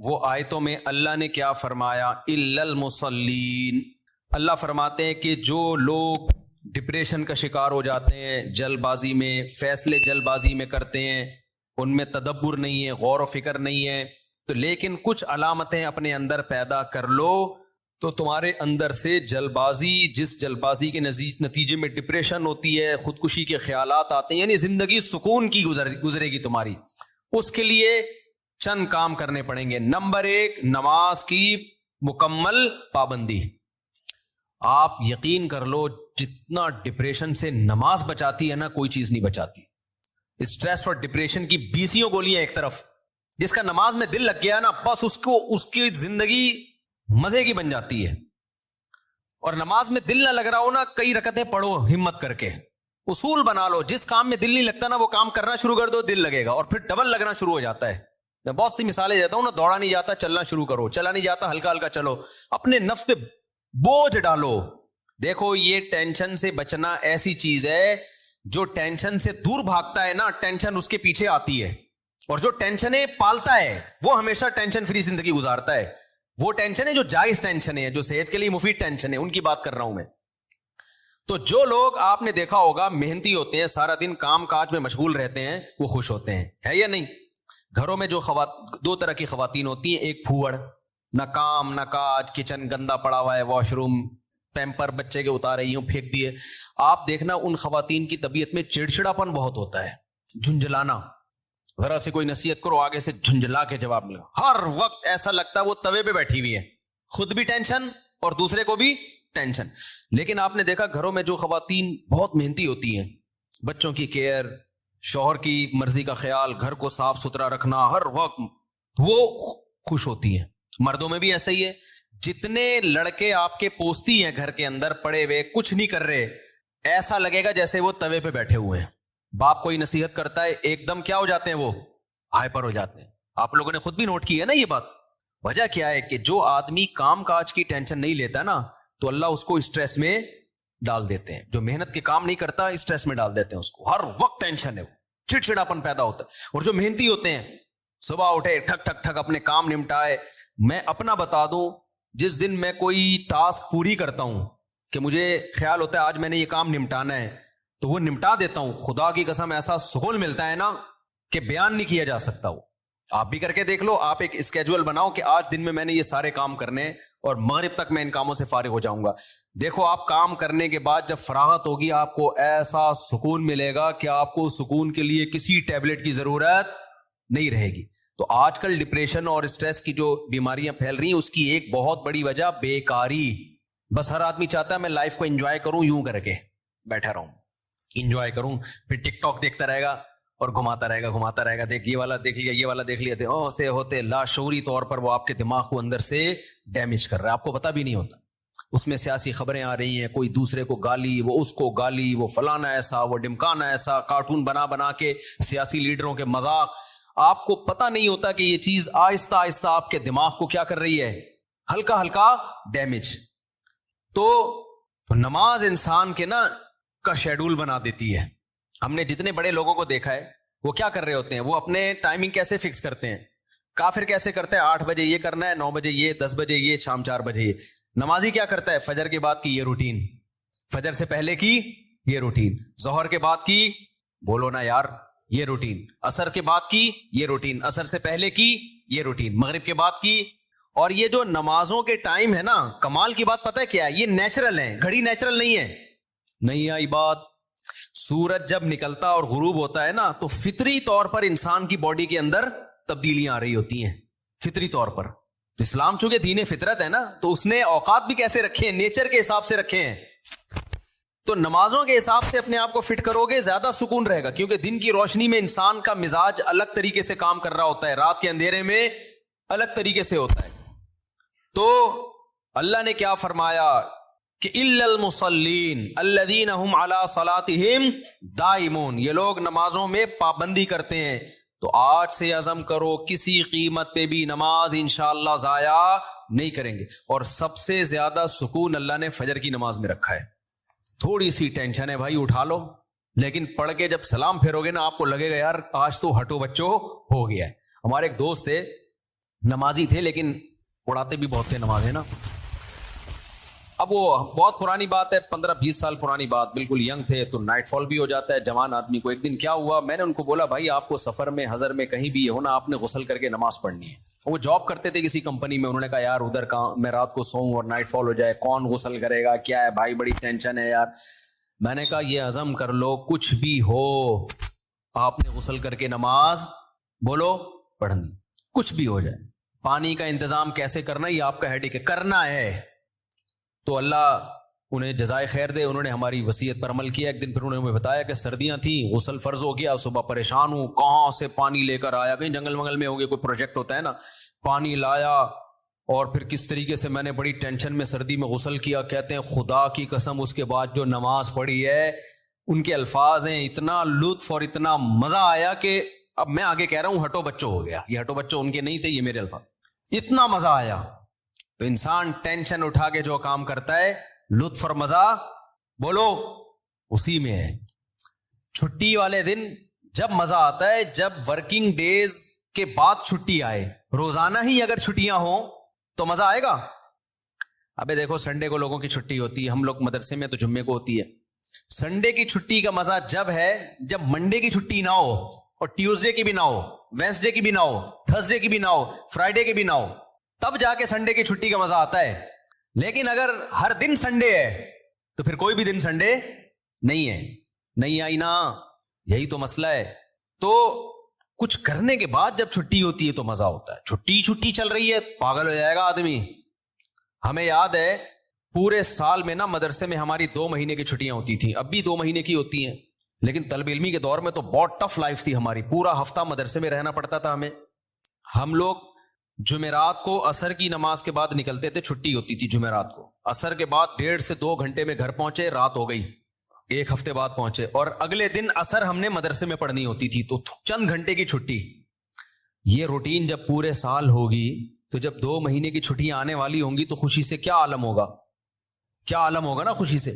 وہ آیتوں میں اللہ نے کیا فرمایا؟ الا المصلین، اللہ فرماتے ہیں کہ جو لوگ ڈپریشن کا شکار ہو جاتے ہیں، جلد بازی میں فیصلے جلد بازی میں کرتے ہیں، ان میں تدبر نہیں ہے، غور و فکر نہیں ہے، تو لیکن کچھ علامتیں اپنے اندر پیدا کر لو تو تمہارے اندر سے جلد بازی، جس جلد بازی کے نتیجے میں ڈپریشن ہوتی ہے، خودکشی کے خیالات آتے ہیں، یعنی زندگی سکون کی گزرے گی تمہاری، اس کے لیے چند کام کرنے پڑیں گے۔ نمبر 1، نماز کی مکمل پابندی۔ آپ یقین کر لو جتنا ڈپریشن سے نماز بچاتی ہے نا، کوئی چیز نہیں بچاتی۔ اسٹریس اور ڈپریشن کی 20 گولیاں ایک طرف، جس کا نماز میں دل لگ گیا نا، بس اس کی زندگی مزے کی بن جاتی ہے۔ اور نماز میں دل نہ لگ رہا ہو نا، کئی رکعتیں پڑھو ہمت کر کے، اصول بنا لو، جس کام میں دل نہیں لگتا نا وہ کام کرنا شروع کر دو، دل لگے گا، اور پھر ڈبل لگنا شروع ہو جاتا ہے۔ میں بہت سی مثالیں دیتا ہوں نا، دوڑا نہیں جاتا چلنا شروع کرو، چلا نہیں جاتا ہلکا ہلکا چلو، اپنے نفس پہ بوجھ ڈالو۔ دیکھو یہ ٹینشن سے بچنا ایسی چیز ہے، جو ٹینشن سے دور بھاگتا ہے نا، ٹینشن اس کے پیچھے آتی ہے، اور جو ٹینشنیں پالتا ہے وہ ہمیشہ ٹینشن فری زندگی گزارتا ہے۔ وہ ٹینشن ہے جو جائز ٹینشن ہے، جو صحت کے لیے مفید ٹینشن ہے، ان کی بات کر رہا ہوں میں۔ تو جو لوگ آپ نے دیکھا ہوگا محنتی ہوتے ہیں، سارا دن کام کاج میں مشغول رہتے ہیں، وہ خوش ہوتے ہیں، ہے یا نہیں؟ گھروں میں جو دو طرح کی خواتین ہوتی ہیں، ایک پھوڑ، نہ کام نہ کاج، کچن گندا پڑا ہوا ہے، واش روم پیمپر بچے کے اتارے یوں پھینک دیے۔ آپ دیکھنا ان خواتین کی طبیعت میں چڑچڑاپن بہت ہوتا ہے، جھنجھلانا، ذرا سے کوئی نصیحت کرو آگے سے جھنجھلا کے جواب ملے، ہر وقت ایسا لگتا ہے وہ توے پہ بیٹھی ہوئی ہے، خود بھی ٹینشن اور دوسرے کو بھی ٹینشن۔ لیکن آپ نے دیکھا گھروں میں جو خواتین بہت محنتی ہوتی ہیں، بچوں کی کیئر، شوہر کی مرضی کا خیال، گھر کو صاف ستھرا رکھنا ہر وقت، وہ خوش ہوتی ہیں۔ مردوں میں بھی ایسا ہی ہے، جتنے لڑکے آپ کے پوستی ہیں گھر کے اندر پڑے ہوئے کچھ نہیں کر رہے، ایسا لگے گا جیسے وہ توے پہ بیٹھے ہوئے ہیں۔ باپ کوئی نصیحت کرتا ہے ایک دم کیا ہو جاتے ہیں، وہ ہائپر ہو جاتے ہیں۔ آپ لوگوں نے خود بھی نوٹ کی ہے نا یہ بات۔ وجہ کیا ہے کہ جو آدمی کام کاج کی ٹینشن نہیں لیتا نا، تو اللہ اس کو اسٹریس میں ڈال دیتے ہیں۔ جو محنت کے کام نہیں کرتا اسٹریس میں ڈال دیتے ہیں اس کو، ہر وقت ٹینشن ہے، وہ چڑچڑاپن پیدا ہوتا ہے۔ اور جو محنتی ہوتے ہیں، صبح اٹھے ٹھک ٹھک ٹھک اپنے کام نمٹائے۔ میں اپنا بتا دوں، جس دن میں کوئی ٹاسک پوری کرتا ہوں کہ مجھے خیال ہوتا ہے آج میں نے یہ کام نمٹانا ہے، تو وہ نمٹا دیتا ہوں، خدا کی قسم ایسا سکون ملتا ہے نا کہ بیان نہیں کیا جا سکتا۔ وہ آپ بھی کر کے دیکھ لو، آپ ایک اسکیجول بناؤ کہ آج دن میں نے یہ سارے کام کرنے ہیں اور مغرب تک میں ان کاموں سے فارغ ہو جاؤں گا۔ دیکھو آپ کام کرنے کے بعد جب فراغت ہوگی، آپ کو ایسا سکون ملے گا کہ آپ کو سکون کے لیے کسی ٹیبلٹ کی ضرورت نہیں رہے گی۔ تو آج کل ڈپریشن اور اسٹریس کی جو بیماریاں پھیل رہی ہیں، اس کی ایک بہت بڑی وجہ بیکاری۔ بس ہر آدمی چاہتا ہے میں لائف کو انجوائے کروں، یوں کر کے بیٹھا رہوں، انجوائے کروں، پھر ٹک ٹاک دیکھتا رہے گا اور گھماتا رہے گا، دیکھ یہ والا دیکھ لیا، یہ والا دیکھ لیا، ہوتے لاشعوری طور پر وہ آپ کے دماغ کو اندر سے ڈیمیج کر رہا ہے، آپ کو پتہ بھی نہیں ہوتا۔ اس میں سیاسی خبریں آ رہی ہیں، کوئی دوسرے کو گالی، وہ اس کو گالی، وہ فلانا ایسا، وہ ڈمکانا ایسا، کارٹون بنا کے سیاسی لیڈروں کے مذاق۔ آپ کو پتہ نہیں ہوتا کہ یہ چیز آہستہ آہستہ آپ کے دماغ کو کیا کر رہی ہے، ہلکا ہلکا ڈیمیج۔ تو نماز انسان کے کا شیڈول بنا دیتی ہے۔ ہم نے جتنے بڑے لوگوں کو دیکھا ہے، وہ کیا کر رہے ہوتے ہیں، وہ اپنے ٹائمنگ کیسے فکس کرتے ہیں۔ کافر کیسے کرتے ہیں، 8 بجے یہ کرنا ہے، 9 بجے یہ، 10 بجے یہ، شام 4 بجے یہ۔ نمازی کیا کرتا ہے، فجر کے بعد کی یہ روٹین، فجر سے پہلے کی یہ روٹین، ظہر کے بعد کی، بولو نا یار، یہ روٹین، عصر کے بعد کی یہ روٹین، عصر سے پہلے کی یہ روٹین، مغرب کے بعد کی۔ اور یہ جو نمازوں کے ٹائم ہے نا، کمال کی بات پتہ ہے کیا ہے، یہ نیچرل ہے، گھڑی نیچرل نہیں ہے۔ نہیں آئی بات؟ سورج جب نکلتا اور غروب ہوتا ہے نا، تو فطری طور پر انسان کی باڈی کے اندر تبدیلیاں آ رہی ہوتی ہیں، فطری طور پر۔ اسلام چونکہ دین فطرت ہے نا، تو اس نے اوقات بھی کیسے رکھے ہیں، نیچر کے حساب سے رکھے ہیں۔ تو نمازوں کے حساب سے اپنے آپ کو فٹ کرو گے، زیادہ سکون رہے گا، کیونکہ دن کی روشنی میں انسان کا مزاج الگ طریقے سے کام کر رہا ہوتا ہے، رات کے اندھیرے میں الگ طریقے سے ہوتا ہے۔ تو اللہ نے کیا فرمایا کہ الا المصلین الذین هم علی صلاتهم دائمون، یہ لوگ نمازوں میں پابندی کرتے ہیں۔ تو آج سے عزم کرو کسی قیمت پہ بھی نماز انشاءاللہ ضائع نہیں کریں گے۔ اور سب سے زیادہ سکون اللہ نے فجر کی نماز میں رکھا ہے۔ تھوڑی سی ٹینشن ہے بھائی، اٹھا لو، لیکن پڑھ کے جب سلام پھیرو گے نا، آپ کو لگے گا یار آج تو ہٹو بچو ہو گیا ہے۔ ہمارے ایک دوست تھے، نمازی تھے لیکن اڑاتے بھی بہت تھے نماز، ہے نا. اب وہ بہت پرانی بات ہے، 15-20 سال پرانی بات، بالکل ینگ تھے تو نائٹ فال بھی ہو جاتا ہے جوان آدمی کو. ایک دن کیا ہوا، میں نے ان کو بولا بھائی آپ کو سفر میں حضر میں کہیں بھی ہونا، آپ نے غسل کر کے نماز پڑھنی ہے. وہ جاب کرتے تھے کسی کمپنی میں، انہوں نے کہا یار ادھر کہاں میں رات کو سوؤں اور نائٹ فال ہو جائے، کون غسل کرے گا، کیا ہے بھائی بڑی ٹینشن ہے یار. میں نے کہا یہ عزم کر لو کچھ بھی ہو آپ نے غسل کر کے نماز بولو پڑھنی، کچھ بھی ہو جائے. پانی کا انتظام کیسے کرنا یہ آپ کا ہیڈک ہے، کرنا ہے. تو اللہ انہیں جزائے خیر دے، انہوں نے ہماری وصیت پر عمل کیا. ایک دن پھر انہوں نے ہمیں بتایا کہ سردیاں تھیں، غسل فرض ہو گیا، صبح پریشان ہوں کہاں سے پانی لے کر آیا، کہیں جنگل منگل میں ہو گئے، کوئی پروجیکٹ ہوتا ہے نا، پانی لایا اور پھر کس طریقے سے میں نے بڑی ٹینشن میں سردی میں غسل کیا. کہتے ہیں خدا کی قسم اس کے بعد جو نماز پڑھی ہے، ان کے الفاظ ہیں، اتنا لطف اور اتنا مزہ آیا کہ اب میں آگے کہہ رہا ہوں ہٹو بچوں ہو گیا. یہ ہٹو بچوں ان کے نہیں تھے، یہ میرے الفاظ. اتنا مزہ آیا. تو انسان ٹینشن اٹھا کے جو کام کرتا ہے لطف اور مزہ بولو اسی میں ہے. چھٹی والے دن جب مزہ آتا ہے جب ورکنگ ڈیز کے بعد چھٹی آئے. روزانہ ہی اگر چھٹیاں ہوں تو مزہ آئے گا. ابے دیکھو سنڈے کو لوگوں کی چھٹی ہوتی ہے، ہم لوگ مدرسے میں تو جمعے کو ہوتی ہے. سنڈے کی چھٹی کا مزہ جب ہے جب منڈے کی چھٹی نہ ہو اور ٹیوزڈے کی بھی نہ ہو، وینسڈے کی بھی نہ ہو، تھرسڈے کی بھی نہ ہو، فرائیڈے کی بھی نہ ہو، تب جا کے سنڈے کی چھٹی کا مزہ آتا ہے. لیکن اگر ہر دن سنڈے ہے تو پھر کوئی بھی دن سنڈے نہیں ہے. نہیں آئی نا، یہی تو مسئلہ ہے. تو کچھ کرنے کے بعد جب چھٹی ہوتی ہے تو مزہ ہوتا ہے. چھٹی چل رہی ہے پاگل ہو جائے گا آدمی. ہمیں یاد ہے پورے سال میں نا مدرسے میں ہماری 2 مہینے کی چھٹیاں ہوتی تھیں، اب بھی 2 مہینے کی ہوتی ہیں، لیکن طالب علمی کے دور میں تو بہت ٹف لائف تھی ہماری. پورا ہفتہ مدرسے میں رہنا پڑتا تھا ہمیں. ہم لوگ جمعرات کو عصر کی نماز کے بعد نکلتے تھے، چھٹی ہوتی تھی جمعرات کو. عصر کے بعد 1.5 سے 2 گھنٹے میں گھر پہنچے، رات ہو گئی، 1 ہفتے بعد پہنچے، اور اگلے دن عصر ہم نے مدرسے میں پڑھنی ہوتی تھی، تو چند گھنٹے کی چھٹی. یہ روٹین جب پورے سال ہوگی تو جب 2 مہینے کی چھٹیاں آنے والی ہوں گی تو خوشی سے کیا عالم ہوگا، کیا عالم ہوگا نا خوشی سے.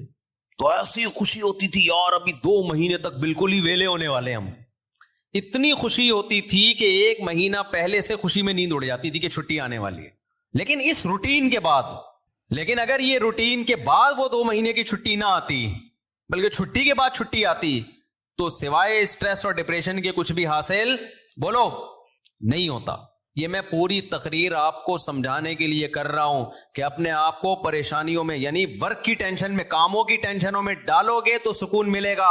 تو ایسی خوشی ہوتی تھی یار ابھی 2 مہینے تک بالکل ہی ویلے ہونے والے ہم. اتنی خوشی ہوتی تھی کہ 1 مہینہ پہلے سے خوشی میں نیند اڑ جاتی تھی کہ چھٹی آنے والی ہے. لیکن اس روٹین کے بعد، لیکن اگر یہ روٹین کے بعد وہ 2 مہینے کی چھٹی نہ آتی بلکہ چھٹی کے بعد چھٹی آتی تو سوائے اسٹریس اور ڈپریشن کے کچھ بھی حاصل بولو نہیں ہوتا. یہ میں پوری تقریر آپ کو سمجھانے کے لیے کر رہا ہوں کہ اپنے آپ کو پریشانیوں میں یعنی ورک کی ٹینشن میں، کاموں کی ٹینشنوں میں ڈالو گے تو سکون ملے گا،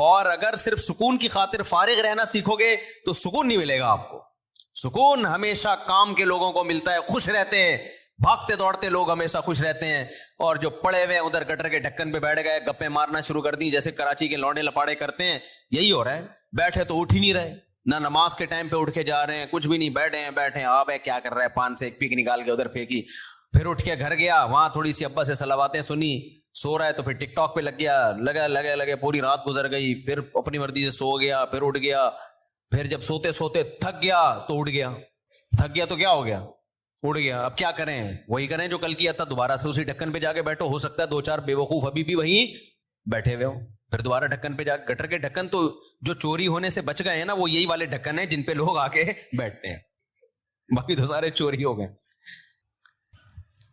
اور اگر صرف سکون کی خاطر فارغ رہنا سیکھو گے تو سکون نہیں ملے گا آپ کو. سکون ہمیشہ کام کے لوگوں کو ملتا ہے، خوش رہتے ہیں، بھاگتے دوڑتے لوگ ہمیشہ خوش رہتے ہیں. اور جو پڑے ہوئے ادھر گٹر کے ڈھکن پہ بیٹھ گئے، گپیں مارنا شروع کر دی جیسے کراچی کے لونڈے لپاڑے کرتے ہیں، یہی ہو رہا ہے. بیٹھے تو اٹھ ہی نہیں رہے، نہ نماز کے ٹائم پہ اٹھ کے جا رہے ہیں، کچھ بھی نہیں، بیٹھے آپ کیا کر رہے ہیں، پان سے ایک پیک نکال کے ادھر پھینکی، پھر اٹھ کے گھر گیا، وہاں تھوڑی سی ابا سے صلواتیں سنی، سو رہا ہے تو پھر ٹک ٹاک پہ لگ گیا، لگے پوری رات گزر گئی، پھر اپنی مرضی سے سو گیا، پھر اٹھ گیا، پھر جب سوتے سوتے تھک گیا تو اٹھ گیا، تھک گیا تو کیا ہو گیا، اڑ گیا. اب کیا کریں، وہی کریں جو کل کیا تھا، دوبارہ سے اسی ڈھکن پہ جا کے بیٹھو. ہو سکتا ہے 2-4 بے وقوف ابھی بھی وہیں بیٹھے ہوئے ہو، پھر دوبارہ ڈھکن پہ جا. گٹر کے ڈھکن تو جو چوری ہونے سے بچ گئے ہیں نا، وہ یہی والے ڈھکن ہیں جن پہ لوگ آ کے بیٹھتے ہیں، باقی تو سارے چوری ہو گئے.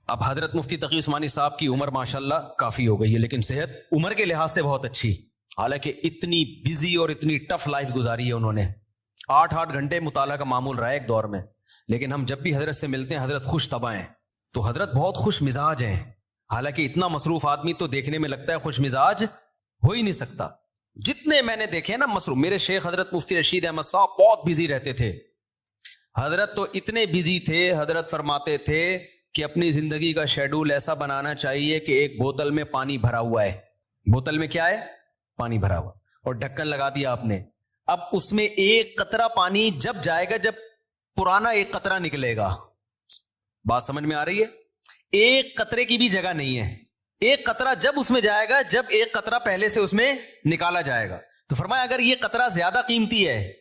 اب حضرت مفتی تقی عثمانی صاحب کی عمر ماشاءاللہ کافی ہو گئی ہے، لیکن صحت عمر کے لحاظ سے بہت اچھی، حالانکہ اتنی بزی اور اتنی ٹف لائف گزاری ہے انہوں نے. 8 گھنٹے مطالعہ کا معمول رہا ہے ایک دور میں. لیکن ہم جب بھی حضرت سے ملتے ہیں حضرت خوش طبع ہیں، تو حضرت بہت خوش مزاج ہیں. حالانکہ اتنا مصروف آدمی تو دیکھنے میں لگتا ہے خوش مزاج ہو ہی نہیں سکتا. جتنے میں نے دیکھے نا مصروف، میرے شیخ حضرت مفتی رشید احمد صاحب بہت بزی رہتے تھے. حضرت تو اتنے بزی تھے، حضرت فرماتے تھے کہ اپنی زندگی کا شیڈول ایسا بنانا چاہیے کہ ایک بوتل میں پانی بھرا ہوا ہے، بوتل میں کیا ہے، پانی بھرا ہوا، اور ڈھکن لگا دیا آپ نے. اب اس میں ایک قطرہ پانی جب جائے گا جب پرانا ایک قطرہ نکلے گا. بات سمجھ میں آ رہی ہے؟ ایک قطرے کی بھی جگہ نہیں ہے. ایک قطرہ جب اس میں جائے گا جب ایک قطرہ پہلے سے اس میں نکالا جائے گا. تو فرمایا اگر یہ قطرہ زیادہ قیمتی ہے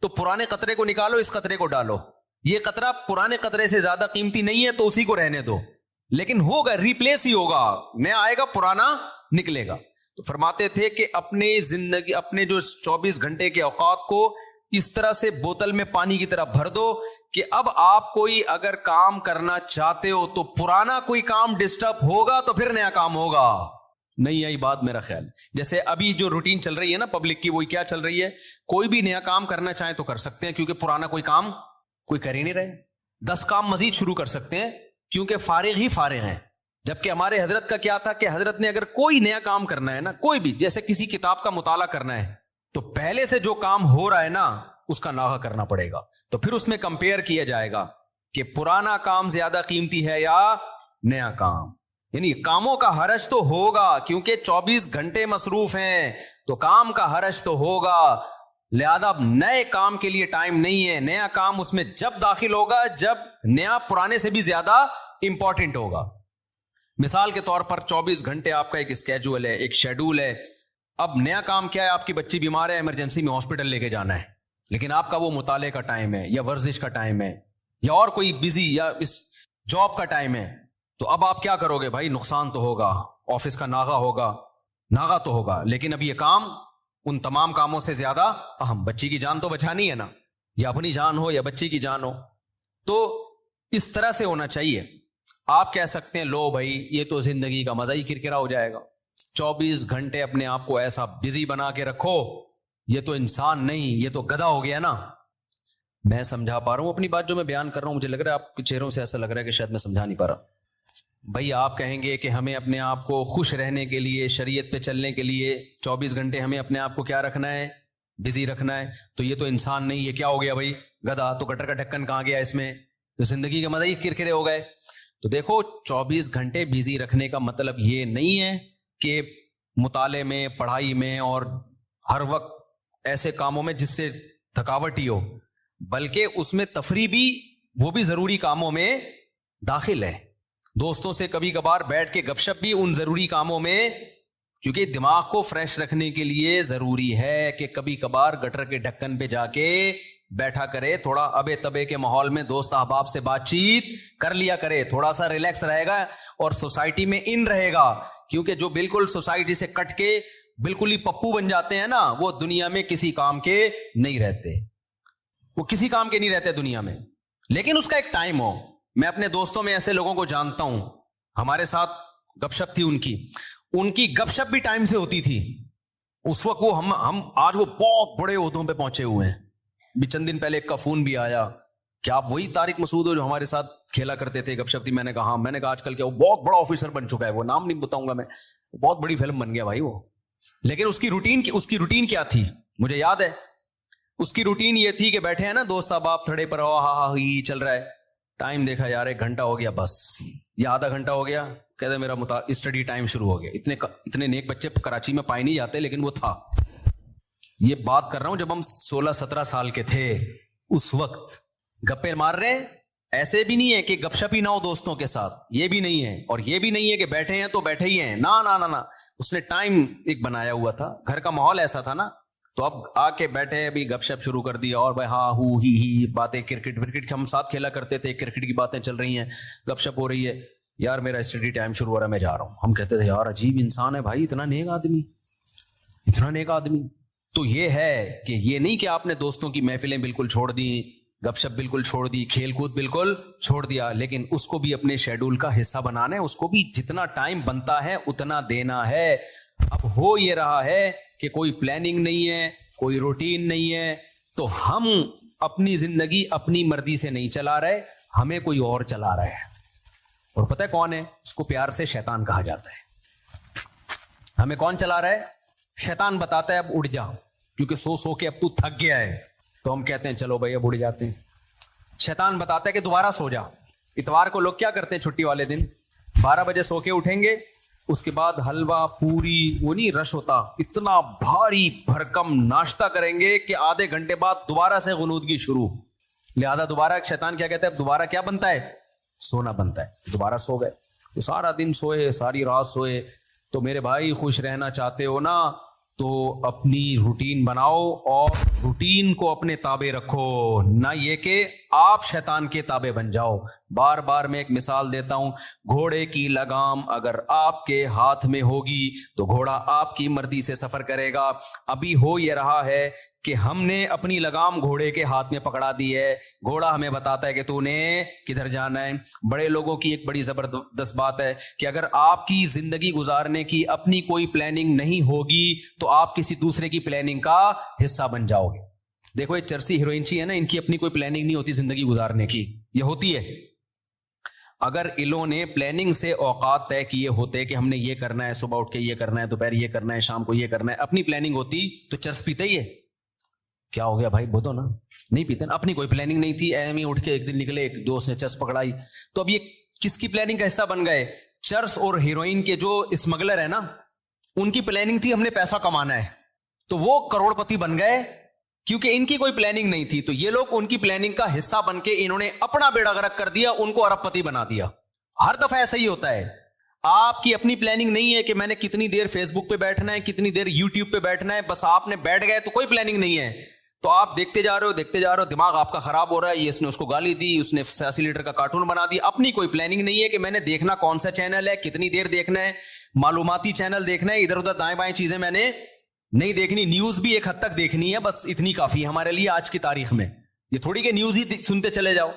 تو پرانے قطرے کو نکالو، اس قطرے کو ڈالو. یہ قطرہ پرانے قطرے سے زیادہ قیمتی نہیں ہے تو اسی کو رہنے دو، لیکن ہوگا ریپلیس ہی ہوگا، نیا آئے گا پرانا نکلے گا. تو فرماتے تھے کہ اپنے زندگی، اپنے جو 24 گھنٹے کے اوقات کو اس طرح سے بوتل میں پانی کی طرح بھر دو کہ اب آپ کوئی اگر کام کرنا چاہتے ہو تو پرانا کوئی کام ڈسٹرب ہوگا تو پھر نیا کام ہوگا. نہیں آئی بات میرا خیال. جیسے ابھی جو روٹین چل رہی ہے نا پبلک کی, وہی کیا چل رہی ہے, کوئی بھی نیا کام کرنا چاہیں تو کر سکتے ہیں کیونکہ پرانا کوئی کام کوئی کر ہی نہیں رہے. 10 کام مزید شروع کر سکتے ہیں کیونکہ فارغ ہی فارغ ہیں. جبکہ ہمارے حضرت کا کیا تھا کہ حضرت نے اگر کوئی نیا کام کرنا ہے نا, کوئی بھی, جیسے کسی کتاب کا مطالعہ کرنا ہے تو پہلے سے جو کام ہو رہا ہے نا اس کا ناغہ کرنا پڑے گا. تو پھر اس میں کمپیئر کیا جائے گا کہ پرانا کام زیادہ قیمتی ہے یا نیا کام. یعنی کاموں کا حرج تو ہوگا کیونکہ 24 گھنٹے مصروف ہیں تو کام کا حرج تو ہوگا. لہذا اب نئے کام کے لیے ٹائم نہیں ہے. نیا کام اس میں جب داخل ہوگا جب نیا پرانے سے بھی زیادہ امپورٹنٹ ہوگا. مثال کے طور پر 24 گھنٹے آپ کا ایک اسکیجول ہے, ایک شیڈول ہے. اب نیا کام کیا ہے, آپ کی بچی بیمار ہے, ایمرجنسی میں ہاسپٹل لے کے جانا ہے, لیکن آپ کا وہ مطالعے کا ٹائم ہے یا ورزش کا ٹائم ہے یا اور کوئی بزی یا اس جاب کا ٹائم ہے. تو اب آپ کیا کرو گے بھائی, نقصان تو ہوگا, آفس کا ناغہ ہوگا, ناغہ تو ہوگا, لیکن اب یہ کام ان تمام کاموں سے زیادہ اہم. بچی کی جان تو بچانی ہے نا, یا اپنی جان ہو یا بچی کی جان ہو. تو اس طرح سے ہونا چاہیے. آپ کہہ سکتے ہیں لو بھائی یہ تو زندگی کا مزہ ہی کرکرا ہو جائے گا, 24 گھنٹے اپنے آپ کو ایسا بزی بنا کے رکھو, یہ تو انسان نہیں, یہ تو گدھا ہو گیا نا. میں سمجھا پا رہا ہوں اپنی بات جو میں بیان کر رہا ہوں, مجھے لگ رہا ہے آپ کے چہروں سے ایسا لگ رہا ہے کہ شاید میں سمجھا نہیں پا رہا. بھائی آپ کہیں گے کہ ہمیں اپنے آپ کو خوش رہنے کے لیے, شریعت پہ چلنے کے لیے 24 گھنٹے ہمیں اپنے آپ کو کیا رکھنا ہے, بزی رکھنا ہے. تو یہ تو انسان نہیں, یہ کیا ہو گیا بھائی, گدھا. تو گٹر کا ڈھکن کہاں گیا اس میں, تو زندگی کے مزہ ہی کرکرے ہو گئے. تو دیکھو 24 گھنٹے بزی رکھنے کا مطلب یہ نہیں ہے کہ مطالعے میں, پڑھائی میں اور ہر وقت ایسے کاموں میں جس سے تھکاوٹ ہی ہو, بلکہ اس میں تفریح بھی, وہ بھی ضروری کاموں میں داخل ہے. دوستوں سے کبھی کبھار بیٹھ کے گپ شپ بھی ان ضروری کاموں میں, کیونکہ دماغ کو فریش رکھنے کے لیے ضروری ہے کہ کبھی کبھار گٹر کے ڈھکن پہ جا کے بیٹھا کرے, تھوڑا ابے تبے کے ماحول میں دوست احباب سے بات چیت کر لیا کرے, تھوڑا سا ریلیکس رہے گا اور سوسائٹی میں ان رہے گا. کیونکہ جو بالکل سوسائٹی سے کٹ کے بالکل ہی پپو بن جاتے ہیں نا, وہ دنیا میں کسی کام کے نہیں رہتے, وہ کسی کام کے نہیں رہتے دنیا میں. لیکن اس کا ایک ٹائم ہو. میں اپنے دوستوں میں ایسے لوگوں کو جانتا ہوں, ہمارے ساتھ گپ شپ تھی ان کی گپ شپ بھی ٹائم سے ہوتی تھی. اس وقت وہ ہم آج وہ بہت بڑے عہدوں پہ پہنچے ہوئے ہیں. بھی چند دن پہلے ایک کا فون بھی آیا کہ آپ وہی طارق مسعود ہو جو ہمارے ساتھ کھیلا کرتے تھے, گپ شپ تھی. میں نے کہا ہاں. میں نے کہا آج کل کیا وہ بہت بڑا آفیسر بن چکا ہے, وہ نام نہیں بتاؤں گا میں, بہت بڑی فلم بن گیا بھائی وہ. لیکن اس کی روٹین کیا تھی مجھے یاد ہے. اس کی روٹین یہ تھی کہ بیٹھے ہیں نا دوست احباب تھڑے پر, ہاں چل رہا ہے, ٹائم دیکھا یار 1 گھنٹہ ہو گیا بس, یا آدھا گھنٹہ ہو گیا, کہتے میرا اسٹڈی ٹائم شروع ہو گیا. اتنے نیک بچے کراچی میں پائے نہیں جاتے, لیکن وہ تھا. یہ بات کر رہا ہوں جب ہم 16-17 سال کے تھے, اس وقت گپے مار رہے. ایسے بھی نہیں ہے کہ گپ شپ ہی نہ ہو دوستوں کے ساتھ, یہ بھی نہیں ہے. اور یہ بھی نہیں ہے کہ بیٹھے ہیں تو بیٹھے ہی ہیں, نہ. اس نے ٹائم ایک بنایا ہوا تھا, گھر کا ماحول ایسا تھا نا. تو اب آ کے بیٹھے, ابھی گپ شپ شروع کر دیا, اور بھائی ہاں ہی باتیں, کرکٹ ہم ساتھ کھیلا کرتے تھے, کرکٹ کی باتیں چل رہی ہیں, گپ شپ ہو رہی ہے. یار میرا اسٹڈی ٹائم شروع ہو رہا ہے, میں جا رہا ہوں. ہم کہتے تھے یار عجیب انسان ہے بھائی, اتنا نیک آدمی. تو یہ ہے کہ یہ نہیں کہ آپ نے دوستوں کی محفلیں بالکل چھوڑ دی, گپ شپ بالکل چھوڑ دی, کھیل کود بالکل چھوڑ دیا, لیکن اس کو بھی اپنے شیڈول کا حصہ بنانا ہے. اس کو بھی جتنا ٹائم بنتا ہے اتنا دینا ہے. اب ہو یہ رہا ہے کہ کوئی پلاننگ نہیں ہے, کوئی روٹین نہیں ہے, تو ہم اپنی زندگی اپنی مرضی سے نہیں چلا رہے, ہمیں کوئی اور چلا رہا ہے. اور پتہ ہے کون ہے, اس کو پیار سے شیطان کہا جاتا ہے. ہمیں کون چلا رہا ہے, شیطان بتاتا ہے اب اڑ جا, کیونکہ سو کے اب تو تھک گیا ہے. تو ہم کہتے ہیں چلو بھائی اب اڑ جاتے ہیں. شیطان بتاتا ہے کہ دوبارہ سو جا. اتوار کو لوگ کیا کرتے ہیں, چھٹی والے دن 12 بجے سو کے اٹھیں گے, اس کے بعد حلوہ پوری وہ نہیں رش ہوتا, اتنا بھاری بھرکم ناشتہ کریں گے کہ آدھے گھنٹے بعد دوبارہ سے غنودگی شروع. لہذا دوبارہ شیطان کیا کہتا ہے, اب دوبارہ کیا بنتا ہے, سونا بنتا ہے. دوبارہ سو گئے تو سارا دن سوئے, ساری رات سوئے. تو میرے بھائی خوش رہنا چاہتے ہو نا, تو اپنی روٹین بناؤ اور روٹین کو اپنے تابع رکھو. نہ یہ کہ آپ شیطان کے تابع بن جاؤ. بار بار میں ایک مثال دیتا ہوں, گھوڑے کی لگام اگر آپ کے ہاتھ میں ہوگی تو گھوڑا آپ کی مرضی سے سفر کرے گا. ابھی ہو یہ رہا ہے کہ ہم نے اپنی لگام گھوڑے کے ہاتھ میں پکڑا دی ہے, گھوڑا ہمیں بتاتا ہے کہ تو نے کدھر جانا ہے. بڑے لوگوں کی ایک بڑی زبردست بات ہے کہ اگر آپ کی زندگی گزارنے کی اپنی کوئی پلاننگ نہیں ہوگی تو آپ کسی دوسرے کی پلاننگ کا حصہ بن جاؤ گے. دیکھو یہ چرسی ہیروئنچی ہے نا, ان کی اپنی کوئی پلاننگ نہیں ہوتی زندگی گزارنے کی, یہ ہوتی ہے. اگر انہوں نے پلاننگ سے اوقات طے کیے ہوتے کہ ہم نے یہ کرنا ہے, صبح اٹھ کے یہ کرنا ہے, دوپہر یہ کرنا ہے, شام کو یہ کرنا ہے, اپنی پلاننگ ہوتی تو چرس پیتے ہی ہے. کیا ہو گیا بھائی, بولو نا, نہیں پیتے نا. اپنی کوئی پلاننگ نہیں تھی, ایم ہی اٹھ کے ایک دن نکلے, ایک دوست نے چرس پکڑائی, تو اب یہ کس کی پلاننگ کا حصہ بن گئے؟ چرس اور ہیروئن کے جو اسمگلر ہے نا, ان کی پلاننگ تھی ہم نے پیسہ کمانا ہے, تو وہ کروڑ پتی بن گئے کیونکہ ان کی کوئی پلاننگ نہیں تھی. تو یہ لوگ ان کی پلاننگ کا حصہ بن کے انہوں نے اپنا بیڑا غرق کر دیا, ان کو ارب پتی بنا دیا. ہر دفعہ ایسا ہی ہوتا ہے. آپ کی اپنی پلاننگ نہیں ہے کہ میں نے کتنی دیر فیس بک پہ بیٹھنا ہے, کتنی دیر یوٹیوب پہ بیٹھنا ہے, بس آپ نے بیٹھ گئے تو کوئی پلاننگ نہیں ہے. تو آپ دیکھتے جا رہے ہو, دماغ آپ کا خراب ہو رہا ہے. یہ اس نے اس کو گالی دی, اس نے 80 لیٹر کا کارٹون بنا دی. اپنی کوئی پلاننگ نہیں ہے کہ میں نے دیکھنا کون سا چینل ہے, کتنی دیر دیکھنا ہے, معلوماتی چینل دیکھنا ہے, ادھر ادھر دائیں بائیں چیزیں میں نے نہیں دیکھنی. نیوز بھی ایک حد تک دیکھنی ہے, بس اتنی کافی ہے ہمارے لیے آج کی تاریخ میں. یہ تھوڑی کہ نیوز ہی سنتے چلے جاؤ.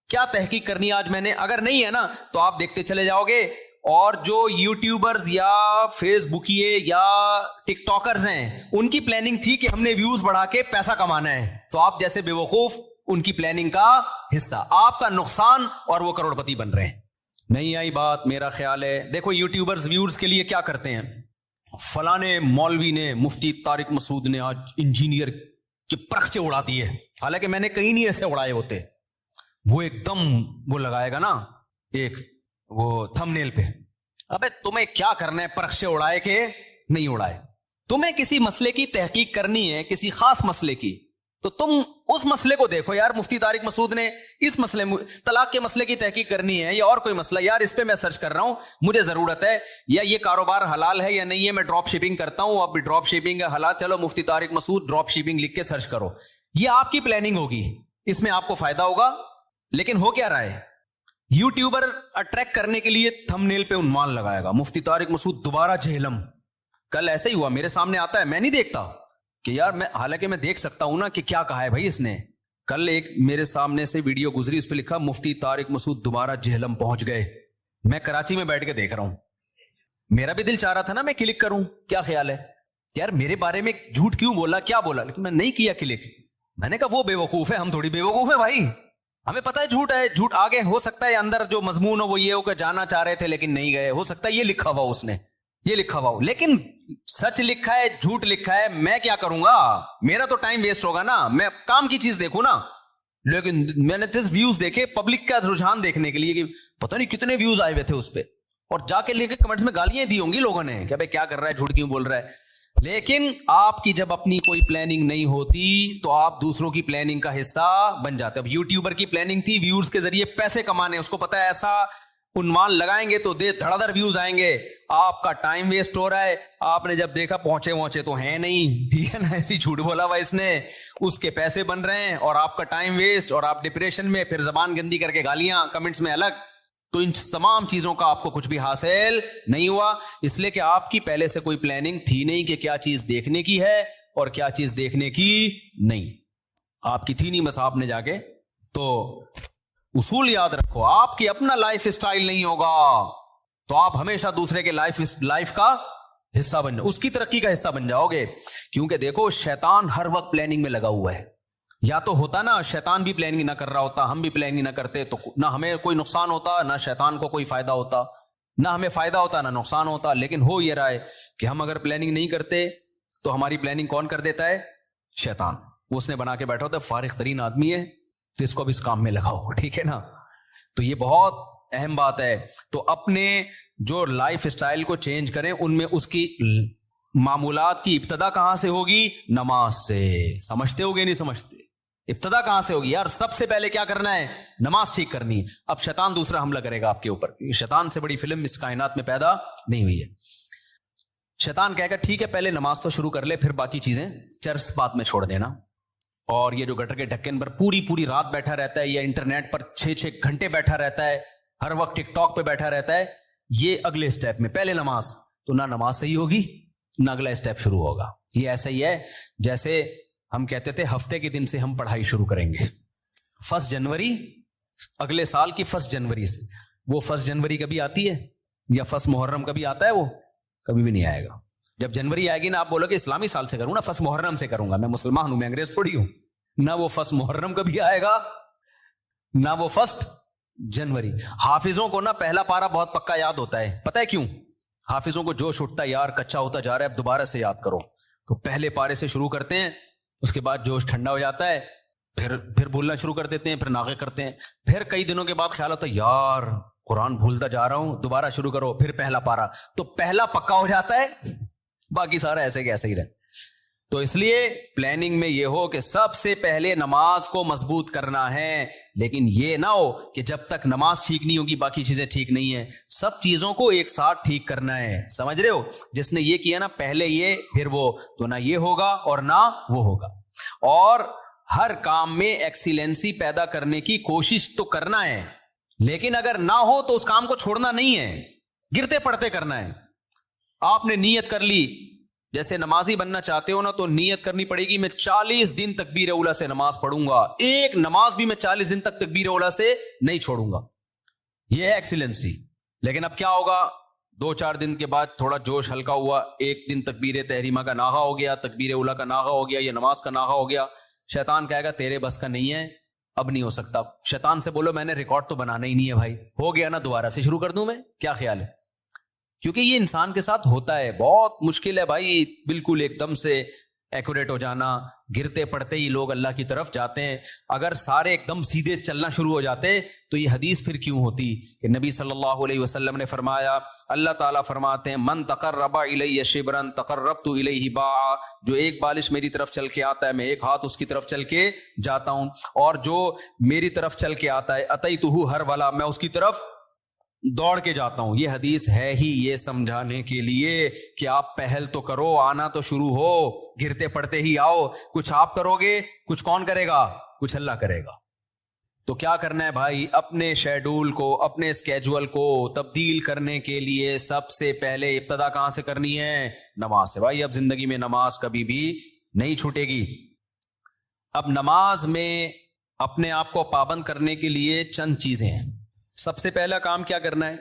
کیا تحقیق کرنی آج میں نے؟ اگر نہیں ہے نا تو آپ دیکھتے چلے جاؤ گے. اور جو یوٹیوبرز یا فیس بکیے یا ٹک ٹاکرز ہیں, ان کی پلاننگ تھی کہ ہم نے ویوز بڑھا کے پیسہ کمانا ہے, تو آپ جیسے بے وقوف ان کی پلاننگ کا حصہ, آپ کا نقصان, اور وہ کروڑ پتی بن رہے ہیں. نہیں آئی بات؟ میرا خیال ہے دیکھو یوٹیوبرز ویورز کے لیے کیا کرتے ہیں. فلانے مولوی نے, مفتی طارق مسعود نے آج انجینئر کے پرخچے اڑا دیے, حالانکہ میں نے کہیں نہیں ایسے اڑائے ہوتے. وہ ایک دم وہ لگائے گا نا ایک وہ تھم نیل پہ, ابے تمہیں کیا کرنا ہے پرخچے اڑائے کہ نہیں اڑائے؟ تمہیں کسی مسئلے کی تحقیق کرنی ہے, کسی خاص مسئلے کی, تو تم اس مسئلے کو دیکھو. یار مفتی طارق مسعود نے اس مسئلے, طلاق کے مسئلے کی تحقیق کرنی ہے, یا اور کوئی مسئلہ, یار اس پہ میں سرچ کر رہا ہوں, مجھے ضرورت ہے, یا یہ کاروبار حلال ہے یا نہیں ہے, میں ڈراپ شپنگ کرتا ہوں, اب ڈراپ شپنگ ہے حلال, چلو مفتی طارق مسعود ڈراپ شپنگ لکھ کے سرچ کرو. یہ آپ کی پلاننگ ہوگی, اس میں آپ کو فائدہ ہوگا. لیکن ہو کیا رہا ہے, یوٹیوبر اٹریکٹ کرنے کے لیے تھم نیل پہ عنوان لگائے گا, مفتی طارق مسعود دوبارہ جہلم. کل ایسے ہی ہوا, میرے سامنے آتا ہے, میں نہیں دیکھتا کہ یار میں, حالانکہ میں دیکھ سکتا ہوں نا کہ کیا کہا ہے بھائی اس نے. کل ایک میرے سامنے سے ویڈیو گزری, اس پہ لکھا مفتی طارق مسعود دوبارہ جہلم پہنچ گئے. میں کراچی میں بیٹھ کے دیکھ رہا ہوں, میرا بھی دل چاہ رہا تھا نا میں کلک کروں. کیا خیال ہے یار میرے بارے میں جھوٹ کیوں بولا, کیا بولا, لیکن میں نہیں کیا کلک. میں نے کہا وہ بے وقوف ہے, ہم تھوڑی بے وقوف ہے بھائی, ہمیں پتا ہے جھوٹ ہے. جھوٹ آگے ہو سکتا ہے اندر جو مضمون ہو وہ یہ ہو کہ جانا چاہ رہے تھے لیکن نہیں گئے, ہو سکتا ہے یہ لکھا ہوا اس نے, یہ لکھا ہوا ہو, لیکن سچ لکھا ہے جھوٹ لکھا ہے, میں کیا کروں گا, میرا تو ٹائم ویسٹ ہوگا نا, میں کام کی چیز دیکھوں نا. لیکن میں نے جس ویوز دیکھے, پبلک کا رجحان دیکھنے کے لیے کہ پتہ نہیں کتنے ویوز آئے ہوئے تھے اس پہ, اور جا کے لے کے کمنٹس میں گالیاں دی ہوں گی لوگوں نے کہ بھائی کیا کر رہا ہے, جھوٹ کیوں بول رہا ہے. لیکن آپ کی جب اپنی کوئی پلاننگ نہیں ہوتی تو آپ دوسروں کی پلاننگ کا حصہ بن جاتے. اب یوٹیوبر کی پلاننگ تھی ویورز کے ذریعے پیسے کمانے, اس کو پتا ہے ایسا عنوان لگائیں گے تو دھڑا دھڑ ویوز آئیں گے, آپ کا ٹائم ویسٹ ہو رہا ہے. آپ نے جب دیکھا پہنچے تو ہیں نہیں, ٹھیک ہے نا, ایسی جھوٹ بولا ہوا اس نے, اس کے پیسے بن رہے ہیں اور آپ کا ٹائم ویسٹ, اور آپ ڈپریشن میں, پھر زبان گندی کر کے گالیاں کمنٹس میں الگ. تو ان تمام چیزوں کا آپ کو کچھ بھی حاصل نہیں ہوا, اس لیے کہ آپ کی پہلے سے کوئی پلاننگ تھی نہیں کہ کیا چیز دیکھنے کی ہے اور کیا چیز دیکھنے کی نہیں. آپ کی تھی نہیں, بس آپ نے جا کے. تو اصول یاد رکھو, آپ کی اپنا لائف سٹائل نہیں ہوگا تو آپ ہمیشہ دوسرے کے لائف کا حصہ بن جاؤ, اس کی ترقی کا حصہ بن جاؤ گے. کیونکہ دیکھو شیطان ہر وقت پلاننگ میں لگا ہوا ہے. یا تو ہوتا نا شیطان بھی پلاننگ نہ کر رہا ہوتا, ہم بھی پلاننگ نہ کرتے, تو نہ ہمیں کوئی نقصان ہوتا, نہ شیطان کو کوئی فائدہ ہوتا, نہ ہمیں فائدہ ہوتا نہ نقصان ہوتا. لیکن ہو یہ رہا ہے کہ ہم اگر پلاننگ نہیں کرتے تو ہماری پلاننگ کون کر دیتا ہے؟ شیطان. وہ اس نے بنا کے بیٹھا ہوتا ہے, فارغ ترین آدمی ہے تو اس کو اب اس کام میں لگاؤ, ٹھیک ہے نا. تو یہ بہت اہم بات ہے. تو اپنے جو لائف سٹائل کو چینج کریں, ان میں اس کی معمولات کی ابتدا کہاں سے ہوگی؟ نماز سے. سمجھتے ہو گے نہیں سمجھتے؟ ابتدا کہاں سے ہوگی یار؟ سب سے پہلے کیا کرنا ہے؟ نماز ٹھیک کرنی ہے. اب شیطان دوسرا حملہ کرے گا آپ کے اوپر. شیطان سے بڑی فلم اس کائنات میں پیدا نہیں ہوئی ہے. شیطان کہے گا ٹھیک ہے پہلے نماز تو شروع کر لے, پھر باقی چیزیں چرس بات میں چھوڑ دینا. اور یہ جو گٹر کے ڈھکن پر پوری رات بیٹھا رہتا ہے یا انٹرنیٹ پر 6 گھنٹے بیٹھا رہتا ہے, ہر وقت ٹک ٹاک پہ بیٹھا رہتا ہے, یہ اگلے سٹیپ میں پہلے نماز, تو نہ نماز صحیح ہوگی نہ اگلا سٹیپ شروع ہوگا. یہ ایسا ہی ہے جیسے ہم کہتے تھے ہفتے کے دن سے ہم پڑھائی شروع کریں گے, 1 جنوری, اگلے سال کی 1 جنوری سے. وہ 1 جنوری کبھی آتی ہے یا 1 محرم کبھی آتا ہے؟ وہ کبھی بھی نہیں آئے گا. جب جنوری آئے گی نا, آپ بولو کہ اسلامی سال سے کروں نا, 1 محرم سے کروں گا, میں مسلمان ہوں, میں انگریز تھوڑی ہوں. نہ وہ 1 محرم کبھی آئے گا نہ وہ 1 جنوری. حافظوں کو نا پہلا پارا بہت پکا یاد ہوتا ہے, پتہ ہے کیوں؟ حافظوں کو جوش اٹھتا ہے, یار کچا ہوتا جا رہا ہے, اب دوبارہ سے یاد کرو, تو پہلے پارے سے شروع کرتے ہیں, اس کے بعد جوش ٹھنڈا ہو جاتا ہے, پھر بھولنا شروع کر دیتے ہیں, پھر ناغے کرتے ہیں, پھر کئی دنوں کے بعد خیال ہوتا ہے یار قرآن بھولتا جا رہا ہوں, دوبارہ شروع کرو, پھر پہلا پارا, تو پہلا پکا ہو جاتا ہے, باقی سارا ایسے کہ ایسے ہی رہے. تو اس لیے پلاننگ میں یہ ہو کہ سب سے پہلے نماز کو مضبوط کرنا ہے, لیکن یہ نہ ہو کہ جب تک نماز ٹھیک نہیں ہوگی باقی چیزیں ٹھیک نہیں ہیں. سب چیزوں کو ایک ساتھ ٹھیک کرنا ہے, سمجھ رہے ہو؟ جس نے یہ کیا نا پہلے یہ پھر وہ, تو نہ یہ ہوگا اور نہ وہ ہوگا. اور ہر کام میں ایکسیلنسی پیدا کرنے کی کوشش تو کرنا ہے, لیکن اگر نہ ہو تو اس کام کو چھوڑنا نہیں ہے, گرتے پڑتے کرنا ہے. آپ نے نیت کر لی, جیسے نمازی بننا چاہتے ہو نا, تو نیت کرنی پڑے گی میں 40 دن تکبیر اولیٰ سے نماز پڑھوں گا, ایک نماز بھی میں 40 دن تک تکبیر اولیٰ سے نہیں چھوڑوں گا. یہ ہے ایکسیلنسی. لیکن اب کیا ہوگا, 2-4 دن کے بعد تھوڑا جوش ہلکا ہوا, ایک دن تکبیر تحریمہ کا ناغہ ہو گیا, تکبیر اولیٰ کا ناغہ ہو گیا, یا نماز کا ناغہ ہو گیا, شیطان کہے گا تیرے بس کا نہیں ہے, اب نہیں ہو سکتا. شیطان سے بولو میں نے ریکارڈ تو بنانا ہی نہیں ہے بھائی, ہو گیا نا دوبارہ سے شروع کر دوں میں, کیا خیال ہے؟ کیونکہ یہ انسان کے ساتھ ہوتا ہے, بہت مشکل ہے بھائی بالکل ایک دم سے ایکوریٹ ہو جانا. گرتے پڑتے ہی لوگ اللہ کی طرف جاتے ہیں. اگر سارے ایک دم سیدھے چلنا شروع ہو جاتے تو یہ حدیث پھر کیوں ہوتی کہ نبی صلی اللہ علیہ وسلم نے فرمایا, اللہ تعالیٰ فرماتے ہیں من تقرب الی شبرا تقربت الیہ باعا, جو ایک بالش میری طرف چل کے آتا ہے میں ایک ہاتھ اس کی طرف چل کے جاتا ہوں, اور جو میری طرف چل کے آتا ہے اتیتہ ہرولا, میں اس کی طرف دوڑ کے جاتا ہوں. یہ حدیث ہے ہی یہ سمجھانے کے لیے کہ آپ پہل تو کرو, آنا تو شروع ہو, گرتے پڑتے ہی آؤ. کچھ آپ کرو گے, کچھ کون کرے گا؟ کچھ اللہ کرے گا. تو کیا کرنا ہے بھائی, اپنے شیڈول کو, اپنے اسکیجول کو تبدیل کرنے کے لیے سب سے پہلے ابتدا کہاں سے کرنی ہے؟ نماز سے. بھائی اب زندگی میں نماز کبھی بھی نہیں چھوٹے گی. اب نماز میں اپنے آپ کو پابند کرنے کے لیے چند چیزیں ہیں. سب سے پہلا کام کیا کرنا ہے,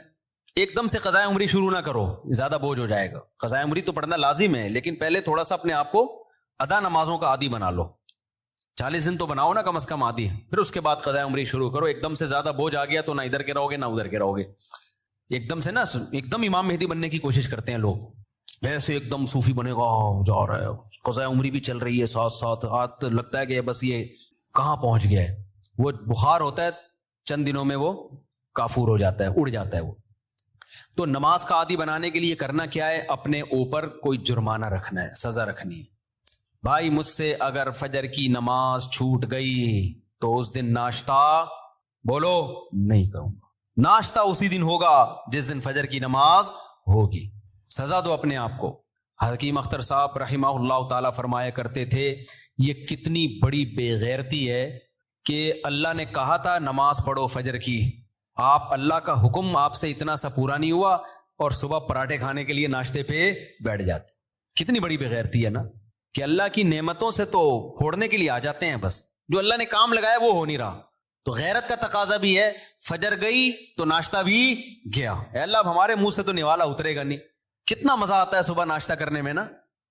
ایک دم سے قضاء عمری شروع نہ کرو, زیادہ بوجھ ہو جائے گا. قضاء عمری تو پڑھنا لازم ہے, لیکن پہلے تھوڑا سا اپنے آپ کو ادا نمازوں کا عادی بنا لو. 40 دن تو بناؤ نا کم از کم عادی, پھر اس کے بعد قضاء عمری شروع کرو. ایک دم سے زیادہ بوجھ آ گیا تو نہ ادھر کے رہو گے نہ ادھر کے رہو گے. ایک دم سے نا ایک دم امام مہدی بننے کی کوشش کرتے ہیں لوگ, ایسے ایک دم صوفی بنے گا جا رہا ہے, قضاء عمری بھی چل رہی ہے ساتھ ساتھ, ہاتھ لگتا ہے کہ بس یہ کہاں پہنچ گیا ہے. وہ بخار ہوتا ہے چند دنوں میں وہ کافور ہو جاتا ہے, اڑ جاتا ہے وہ. تو نماز کا عادی بنانے کے لیے کرنا کیا ہے, اپنے اوپر کوئی جرمانہ رکھنا ہے, سزا رکھنی ہے. بھائی مجھ سے اگر فجر کی نماز چھوٹ گئی تو اس دن ناشتہ بولو نہیں کروں گا. ناشتہ اسی دن ہوگا جس دن فجر کی نماز ہوگی. سزا دو اپنے آپ کو. حکیم اختر صاحب رحمہ اللہ تعالی فرمایا کرتے تھے, یہ کتنی بڑی بے غیرتی ہے کہ اللہ نے کہا تھا نماز پڑھو فجر کی, آپ اللہ کا حکم آپ سے اتنا سا پورا نہیں ہوا اور صبح پراٹھے کھانے کے لیے ناشتے پہ بیٹھ جاتے. کتنی بڑی بے غیرتی ہے نا, کہ اللہ کی نعمتوں سے تو پھوڑنے کے لیے آ جاتے ہیں, بس جو اللہ نے کام لگایا وہ ہو نہیں رہا. تو غیرت کا تقاضا بھی ہے, فجر گئی تو ناشتہ بھی گیا. اے اللہ اب ہمارے منہ سے تو نوالا اترے گا نہیں. کتنا مزہ آتا ہے صبح ناشتہ کرنے میں نا,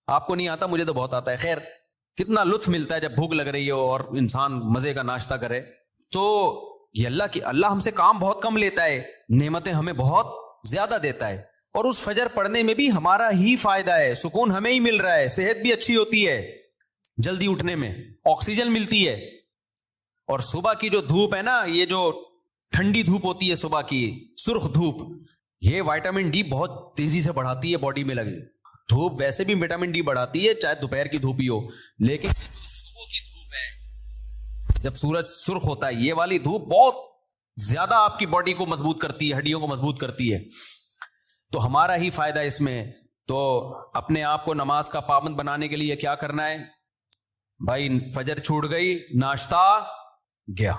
آپ کو نہیں آتا, مجھے تو بہت آتا ہے. خیر کتنا لطف ملتا ہے جب بھوک لگ رہی ہو اور انسان مزے کا ناشتہ کرے. تو یہ اللہ ہم سے کام بہت کم لیتا ہے, نعمتیں ہمیں بہت زیادہ دیتا ہے, اور اس فجر پڑھنے میں بھی ہمارا ہی فائدہ ہے, سکون ہمیں ہی مل رہا ہے, صحت بھی اچھی ہوتی ہے, جلدی اٹھنے میں آکسیجن ملتی ہے. اور صبح کی جو دھوپ ہے نا, یہ جو ٹھنڈی دھوپ ہوتی ہے صبح کی, سرخ دھوپ, یہ وائٹامن ڈی بہت تیزی سے بڑھاتی ہے باڈی میں لگے. دھوپ ویسے بھی وٹامن ڈی بڑھاتی ہے چاہے دوپہر کی دھوپ ہی ہو, لیکن صبح کی دھوپ ہے جب سورج سرخ ہوتا ہے, یہ والی دھوپ بہت زیادہ آپ کی باڈی کو مضبوط کرتی ہے, ہڈیوں کو مضبوط کرتی ہے. تو ہمارا ہی فائدہ اس میں. تو اپنے آپ کو نماز کا پابند بنانے کے لیے کیا کرنا ہے, بھائی فجر چھوٹ گئی, ناشتہ گیا,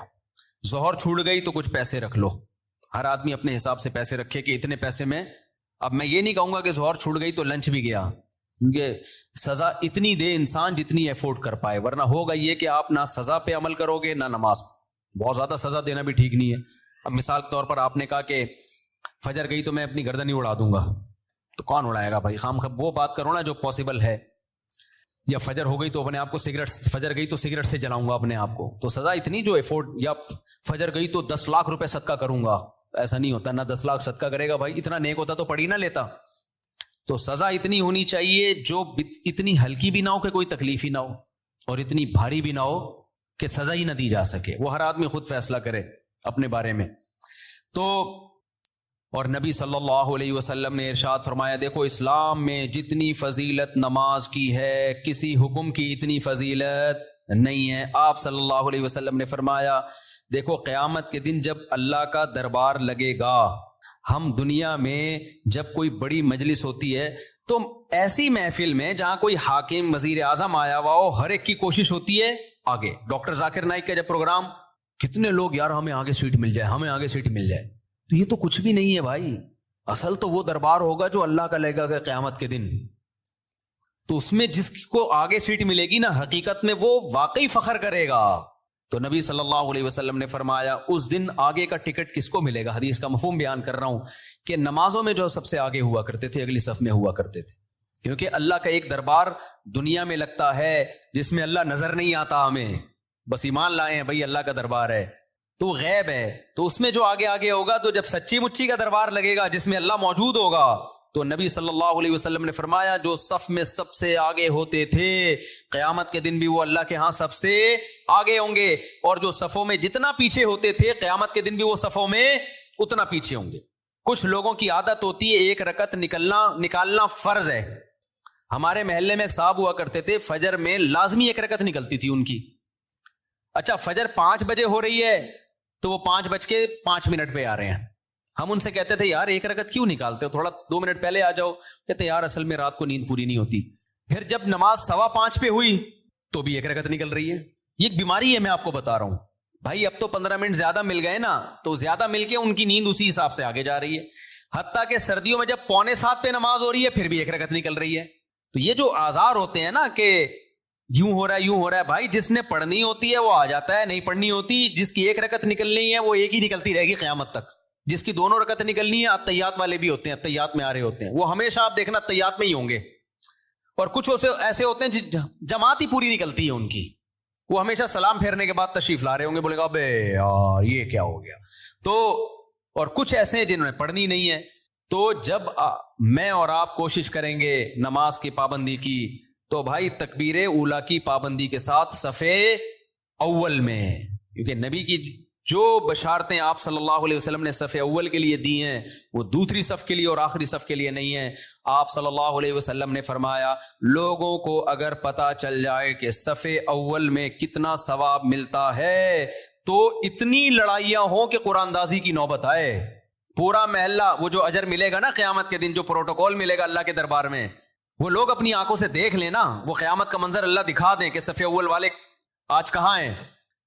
ظہر چھوٹ گئی تو کچھ پیسے رکھ لو. ہر آدمی اپنے حساب سے پیسے رکھے کہ اتنے پیسے میں. اب میں یہ نہیں کہوں گا کہ ظہر چھوٹ گئی تو لنچ بھی گیا, کیونکہ سزا اتنی دے انسان جتنی افورڈ کر پائے, ورنہ ہوگا یہ کہ آپ نہ سزا پہ عمل کرو گے نہ نماز. بہت زیادہ سزا دینا بھی ٹھیک نہیں ہے. اب مثال کے طور پر آپ نے کہا کہ فجر گئی تو میں اپنی گردن ہی اڑا دوں گا, تو کون اڑائے گا بھائی؟ خام وہ بات کرو نا جو پاسبل ہے. یا فجر ہو گئی تو اپنے آپ کو سگریٹ, فجر گئی تو سگریٹ سے جلاؤں گا اپنے آپ کو, تو سزا اتنی جو افورڈ. یا فجر گئی تو 10 لاکھ روپے صدقہ کروں گا, ایسا نہیں ہوتا. نہ 10 لاکھ صدقہ کرے گا بھائی, اتنا نیک ہوتا تو پڑھی نہ لیتا. تو سزا اتنی ہونی چاہیے جو اتنی ہلکی بھی نہ ہو کہ کوئی تکلیف ہی نہ ہو, اور اتنی بھاری بھی نہ ہو کہ سزا ہی نہ دی جا سکے. وہ ہر آدمی خود فیصلہ کرے اپنے بارے میں. تو اور نبی صلی اللہ علیہ وسلم نے ارشاد فرمایا, دیکھو اسلام میں جتنی فضیلت نماز کی ہے کسی حکم کی اتنی فضیلت نہیں ہے. آپ صلی اللہ علیہ وسلم نے فرمایا, دیکھو قیامت کے دن جب اللہ کا دربار لگے گا, ہم دنیا میں جب کوئی بڑی مجلس ہوتی ہے تو ایسی محفل میں جہاں کوئی حاکم وزیر اعظم آیا ہوا ہو, ہر ایک کی کوشش ہوتی ہے آگے. ڈاکٹر ذاکر نائک کا جب پروگرام, کتنے لوگ یار ہمیں آگے سیٹ مل جائے, ہمیں آگے سیٹ مل جائے. تو یہ تو کچھ بھی نہیں ہے بھائی. اصل تو وہ دربار ہوگا جو اللہ کا لگے گا قیامت کے دن. تو اس میں جس کو آگے سیٹ ملے گی نا, حقیقت میں وہ واقعی فخر کرے گا. تو نبی صلی اللہ علیہ وسلم نے فرمایا اس دن آگے کا ٹکٹ کس کو ملے گا؟ حدیث کا مفہوم بیان کر رہا ہوں کہ نمازوں میں جو سب سے آگے ہوا کرتے تھے, اگلی صف میں ہوا کرتے تھے. کیونکہ اللہ کا ایک دربار دنیا میں لگتا ہے جس میں اللہ نظر نہیں آتا ہمیں, بس ایمان لائے ہیں بھائی اللہ کا دربار ہے, تو غیب ہے. تو اس میں جو آگے آگے ہوگا, تو جب سچی مچی کا دربار لگے گا جس میں اللہ موجود ہوگا, تو نبی صلی اللہ علیہ وسلم نے فرمایا جو صف میں سب سے آگے ہوتے تھے قیامت کے دن بھی وہ اللہ کے ہاں سب سے آگے ہوں گے, اور جو صفوں میں جتنا پیچھے ہوتے تھے قیامت کے دن بھی وہ صفوں میں اتنا پیچھے ہوں گے. کچھ لوگوں کی عادت ہوتی ہے ایک رکعت نکالنا فرض ہے. ہمارے محلے میں ایک صاحب ہوا کرتے تھے, فجر میں لازمی ایک رکعت نکلتی تھی ان کی. اچھا فجر 5 بجے ہو رہی ہے تو وہ 5:05 پہ آ رہے ہیں. ہم ان سے کہتے تھے یار ایک رکعت کیوں نکالتے ہو, تھوڑا 2 منٹ پہلے آ جاؤ. کہتے یار اصل میں رات کو نیند پوری نہیں ہوتی. پھر جب نماز 5:15 پہ ہوئی تو بھی ایک رکعت نکل رہی ہے. یہ ایک بیماری ہے, میں آپ کو بتا رہا ہوں بھائی. اب تو 15 منٹ زیادہ مل گئے نا, تو زیادہ مل کے ان کی نیند اسی حساب سے آگے جا رہی ہے. حتیٰ کہ سردیوں میں جب 6:45 پہ نماز ہو رہی ہے پھر بھی ایک رکعت نکل رہی ہے. تو یہ جو آزار ہوتے ہیں نا کہ یوں ہو رہا ہے بھائی, جس نے پڑھنی ہوتی ہے وہ آ جاتا ہے, نہیں پڑھنی ہوتی, جس کی ایک رکعت نکلنی ہے وہ ایک ہی نکلتی رہے گی قیامت تک. جس کی 2 رکعت نکلنی ہے, اتحیات والے بھی ہوتے ہیں, اتحیات میں آ رہے ہوتے ہیں, وہ ہمیشہ آپ دیکھنا اتحیات میں ہی ہوں گے. اور کچھ ایسے ہوتے ہیں جماعت ہی پوری نکلتی ہے ان کی, وہ ہمیشہ سلام پھیرنے کے بعد تشریف لا رہے ہوں گے, بولے گا ابے یار یہ کیا ہو گیا. تو اور کچھ ایسے ہیں جنہوں نے پڑھنی نہیں ہے. تو جب میں اور آپ کوشش کریں گے نماز کی پابندی کی, تو بھائی تکبیر اولا کی پابندی کے ساتھ صفے اول میں, کیونکہ نبی کی جو بشارتیں آپ صلی اللہ علیہ وسلم نے صف اول کے لیے دی ہیں وہ دوسری صف کے لیے اور آخری صف کے لیے نہیں ہیں. آپ صلی اللہ علیہ وسلم نے فرمایا لوگوں کو اگر پتا چل جائے کہ صف اول میں کتنا ثواب ملتا ہے تو اتنی لڑائیاں ہوں کہ قرآن اندازی کی نوبت آئے. پورا محلہ, وہ جو اجر ملے گا نا قیامت کے دن, جو پروٹوکول ملے گا اللہ کے دربار میں, وہ لوگ اپنی آنکھوں سے دیکھ لینا, وہ قیامت کا منظر اللہ دکھا دیں کہ صف اول والے آج کہاں ہیں.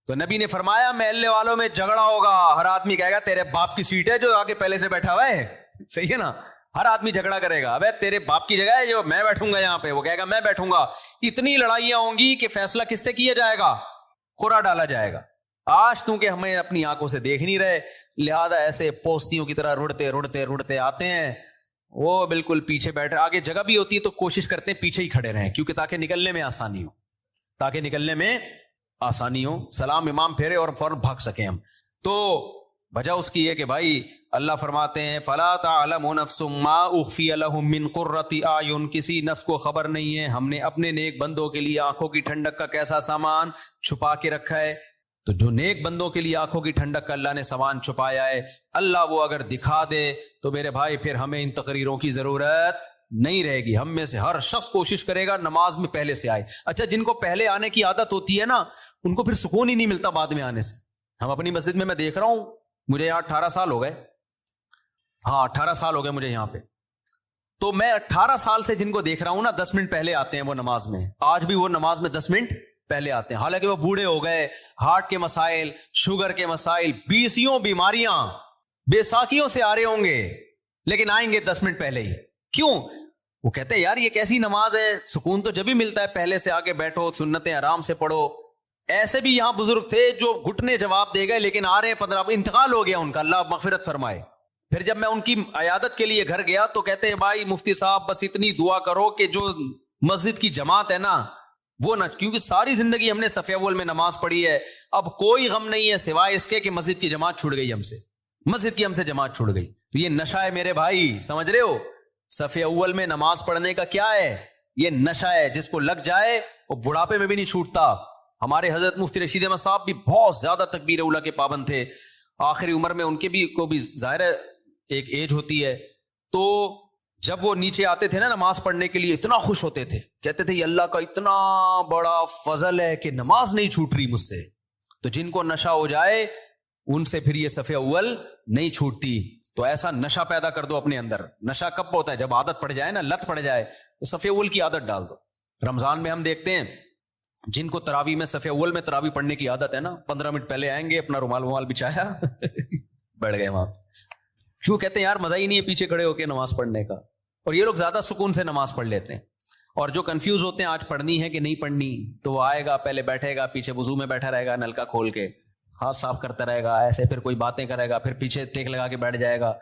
تو نبی نے فرمایا محلے والوں میں جھگڑا ہوگا, ہر آدمی کہے گا تیرے باپ کی سیٹ ہے جو آگے پہلے سے بیٹھا ہوا ہے. صحیح ہے نا, ہر آدمی جھگڑا کرے گا, ابے تیرے باپ کی جگہ ہے جو میں بیٹھوں گا یہاں پہ, وہ کہے گا میں بیٹھوں گا. اتنی لڑائیاں ہوں گی کہ فیصلہ کس سے کیا جائے گا؟ قرعہ ڈالا جائے گا. آج کیونکہ ہمیں اپنی آنکھوں سے دیکھ نہیں رہے, لہذا ایسے پوستیوں کی طرح رڑتے آتے ہیں, وہ بالکل پیچھے بیٹھے. آگے جگہ بھی ہوتی ہے تو کوشش کرتے ہیں پیچھے ہی کھڑے رہیں, کیونکہ تاکہ نکلنے میں آسانی ہو, سلام امام پھیرے اور فوراً بھاگ سکیں ہم. تو وجہ اس کی ہے کہ بھائی اللہ فرماتے ہیں فلا تعلم نفس ما اخفی لهم من قرۃ اعین, کسی نفس کو خبر نہیں ہے ہم نے اپنے نیک بندوں کے لیے آنکھوں کی ٹھنڈک کا کیسا سامان چھپا کے رکھا ہے. تو جو نیک بندوں کے لیے آنکھوں کی ٹھنڈک کا اللہ نے سامان چھپایا ہے, اللہ وہ اگر دکھا دے تو میرے بھائی پھر ہمیں ان تقریروں کی ضرورت نہیں رہے گی. ہم میں سے ہر شخص کوشش کرے گا نماز میں پہلے سے آئے. اچھا جن کو پہلے آنے کی عادت ہوتی ہے نا, ان کو پھر سکون ہی نہیں ملتا بعد میں آنے سے. ہم اپنی مسجد میں دیکھ رہا ہوں, مجھے یہاں 18 سال ہو گئے, 18 سال ہو گئے مجھے یہاں پہ. تو میں 18 سال سے جن کو دیکھ رہا ہوں نا 10 منٹ پہلے آتے ہیں وہ نماز میں, آج بھی وہ نماز میں 10 منٹ پہلے آتے ہیں، حالانکہ وہ بوڑھے ہو گئے، ہارٹ کے مسائل، شوگر کے مسائل، 20 بیماریاں بے ساکیوں سے آ رہے ہوں گے، لیکن آئیں گے 10 منٹ پہلے ہی. کیوں؟ وہ کہتے ہیں یار یہ کیسی نماز ہے، سکون تو جب ہی ملتا ہے پہلے سے آ کے بیٹھو، سنتیں آرام سے پڑھو. ایسے بھی یہاں بزرگ تھے جو گھٹنے جواب دے گئے، لیکن آ رہے ہیں 15، انتقال ہو گیا ان کا، اللہ مغفرت فرمائے. پھر جب میں ان کی عیادت کے لیے گھر گیا تو کہتے ہیں بھائی مفتی صاحب بس اتنی دعا کرو کہ جو مسجد کی جماعت ہے نا وہ نہ، کیونکہ ساری زندگی ہم نے صف اول میں نماز پڑھی ہے، اب کوئی غم نہیں ہے سوائے اس کے کہ مسجد کی جماعت چھوٹ گئی ہم سے، مسجد کی ہم سے جماعت چھوٹ گئی. تو یہ نشہ ہے میرے بھائی، سمجھ رہے ہو؟ صف اول میں نماز پڑھنے کا کیا ہے؟ یہ نشہ ہے، جس کو لگ جائے وہ بڑھاپے میں بھی نہیں چھوٹتا. ہمارے حضرت مفتی رشید احمد صاحب بھی بہت زیادہ تکبیر اولیٰ کے پابند تھے، آخری عمر میں ان کے بھی کو بھی ظاہر ہے ایک ایج ہوتی ہے. تو جب وہ نیچے آتے تھے نا نماز پڑھنے کے لیے اتنا خوش ہوتے تھے، کہتے تھے یہ اللہ کا اتنا بڑا فضل ہے کہ نماز نہیں چھوٹ رہی مجھ سے. تو جن کو نشہ ہو جائے ان سے پھر یہ صف اول نہیں چھوٹتی. تو ایسا نشہ پیدا کر دو اپنے اندر. نشہ کب ہوتا ہے؟ جب عادت پڑ جائے نا، لت پڑ جائے، تو صف اول کی عادت ڈال دو. رمضان میں ہم دیکھتے ہیں جن کو تراویح میں صف اول میں تراویح پڑھنے کی عادت ہے نا، 15 منٹ پہلے آئیں گے، اپنا رومال بچھایا بیٹھ گئے وہاں. کیوں؟ کہتے ہیں یار مزہ ہی نہیں ہے پیچھے کھڑے ہو کے نماز پڑھنے کا. اور یہ لوگ زیادہ سکون سے نماز پڑھ لیتے ہیں. اور جو کنفیوز ہوتے ہیں آج پڑھنی ہے کہ نہیں پڑھنی، تو وہ آئے گا، پہلے بیٹھے گا، پیچھے وضو میں بیٹھا رہے گا، نلکا کھول کے ہاتھ صاف کرتا رہے گا ایسے، پھر کوئی باتیں کرے گا، پھر پیچھے ٹیک لگا کے بیٹھ جائے گا،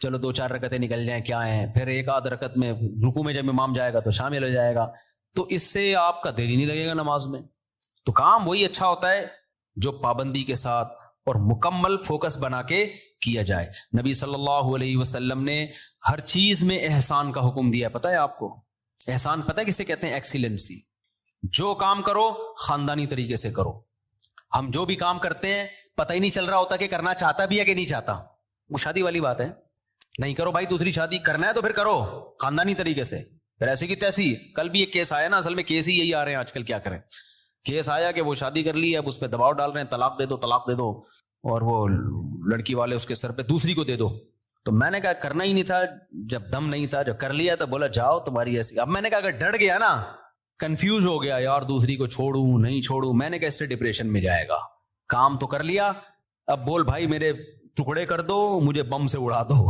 چلو 2-4 رکعتیں نکل جائیں کیا ہیں، پھر 1 آدھ رکعت میں رکوع میں جب امام جائے گا تو شامل ہو جائے گا. تو اس سے آپ کا دل ہی نہیں لگے گا نماز میں. تو کام وہی اچھا ہوتا ہے جو پابندی کے ساتھ اور مکمل فوکس بنا کے کیا جائے. نبی صلی اللہ علیہ وسلم نے ہر چیز میں احسان کا حکم دیا ہے. پتہ ہے آپ کو احسان پتہ ہے کسے کہتے ہیں؟ ایکسیلنسی. جو کام کرو خاندانی طریقے سے کرو. ہم جو بھی کام کرتے ہیں پتہ ہی نہیں چل رہا ہوتا کہ کرنا چاہتا بھی ہے کہ نہیں چاہتا. وہ شادی والی بات ہے، نہیں کرو بھائی دوسری شادی، کرنا ہے تو پھر کرو خاندانی طریقے سے، پھر ایسے کی تیسی. کل بھی ایک کیس آیا نا، اصل میں کیس ہی یہی آ رہے ہیں آج کل، کیا کریں. کیس آیا کہ وہ شادی کر لی ہے، اب اس پہ دباؤ ڈال رہے ہیں طلاق دے دو طلاق دے دو، اور وہ لڑکی والے اس کے سر پہ دوسری کو دے دو. تو میں نے کہا کرنا ہی نہیں تھا جب دم نہیں تھا، جب کر لیا تو بولا جاؤ تمہاری ایسی. اب میں نے کہا اگر ڈر گیا نا، کنفیوز ہو گیا یار دوسری کو چھوڑوں نہیں چھوڑوں، میں نے کہا اس سے ڈپریشن میں جائے گا. کام تو کر لیا، اب بول بھائی میرے ٹکڑے کر دو، مجھے بم سے اڑا دو.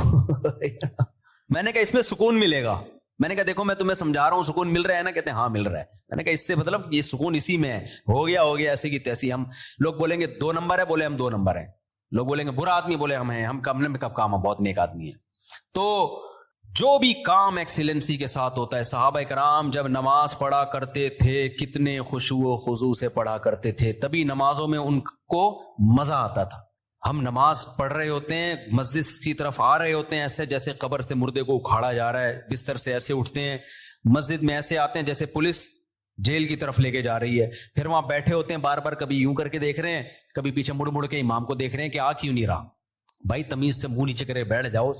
میں نے کہا اس میں سکون ملے گا. میں نے کہا دیکھو میں تمہیں سمجھا رہا ہوں سکون مل رہا ہے نا؟ کہتے ہیں ہاں مل رہا ہے. میں نے کہا اس سے مطلب یہ سکون اسی میں ہے. ہو گیا ایسے کی تیسی. ہم لوگ بولیں گے 2 نمبر ہے، بولے ہم 2 نمبر ہیں. لوگ بولیں گے برا آدمی، بولے ہم ہیں، ہم کم نے کب کام بہت نیک آدمی ہے. تو جو بھی کام ایکسیلنسی کے ساتھ ہوتا ہے. صحابہ کرام جب نماز پڑھا کرتے تھے کتنے خشوع و خضوع سے پڑھا کرتے تھے، تبھی نمازوں میں ان کو مزہ آتا تھا. ہم نماز پڑھ رہے ہوتے ہیں، مسجد کی طرف آ رہے ہوتے ہیں ایسے جیسے قبر سے مردے کو اکھاڑا جا رہا ہے، بستر سے ایسے اٹھتے ہیں، مسجد میں ایسے آتے ہیں جیسے پولیس جیل کی طرف لے کے جا رہی ہے. پھر وہاں بیٹھے ہوتے ہیں بار بار، کبھی یوں کر کے دیکھ رہے ہیں، کبھی پیچھے مڑ مڑ کے امام کو دیکھ رہے ہیں کہ آ کیوں نہیں رہا. بھائی تمیز سے منہ نیچے کرے بیٹھ جاؤ،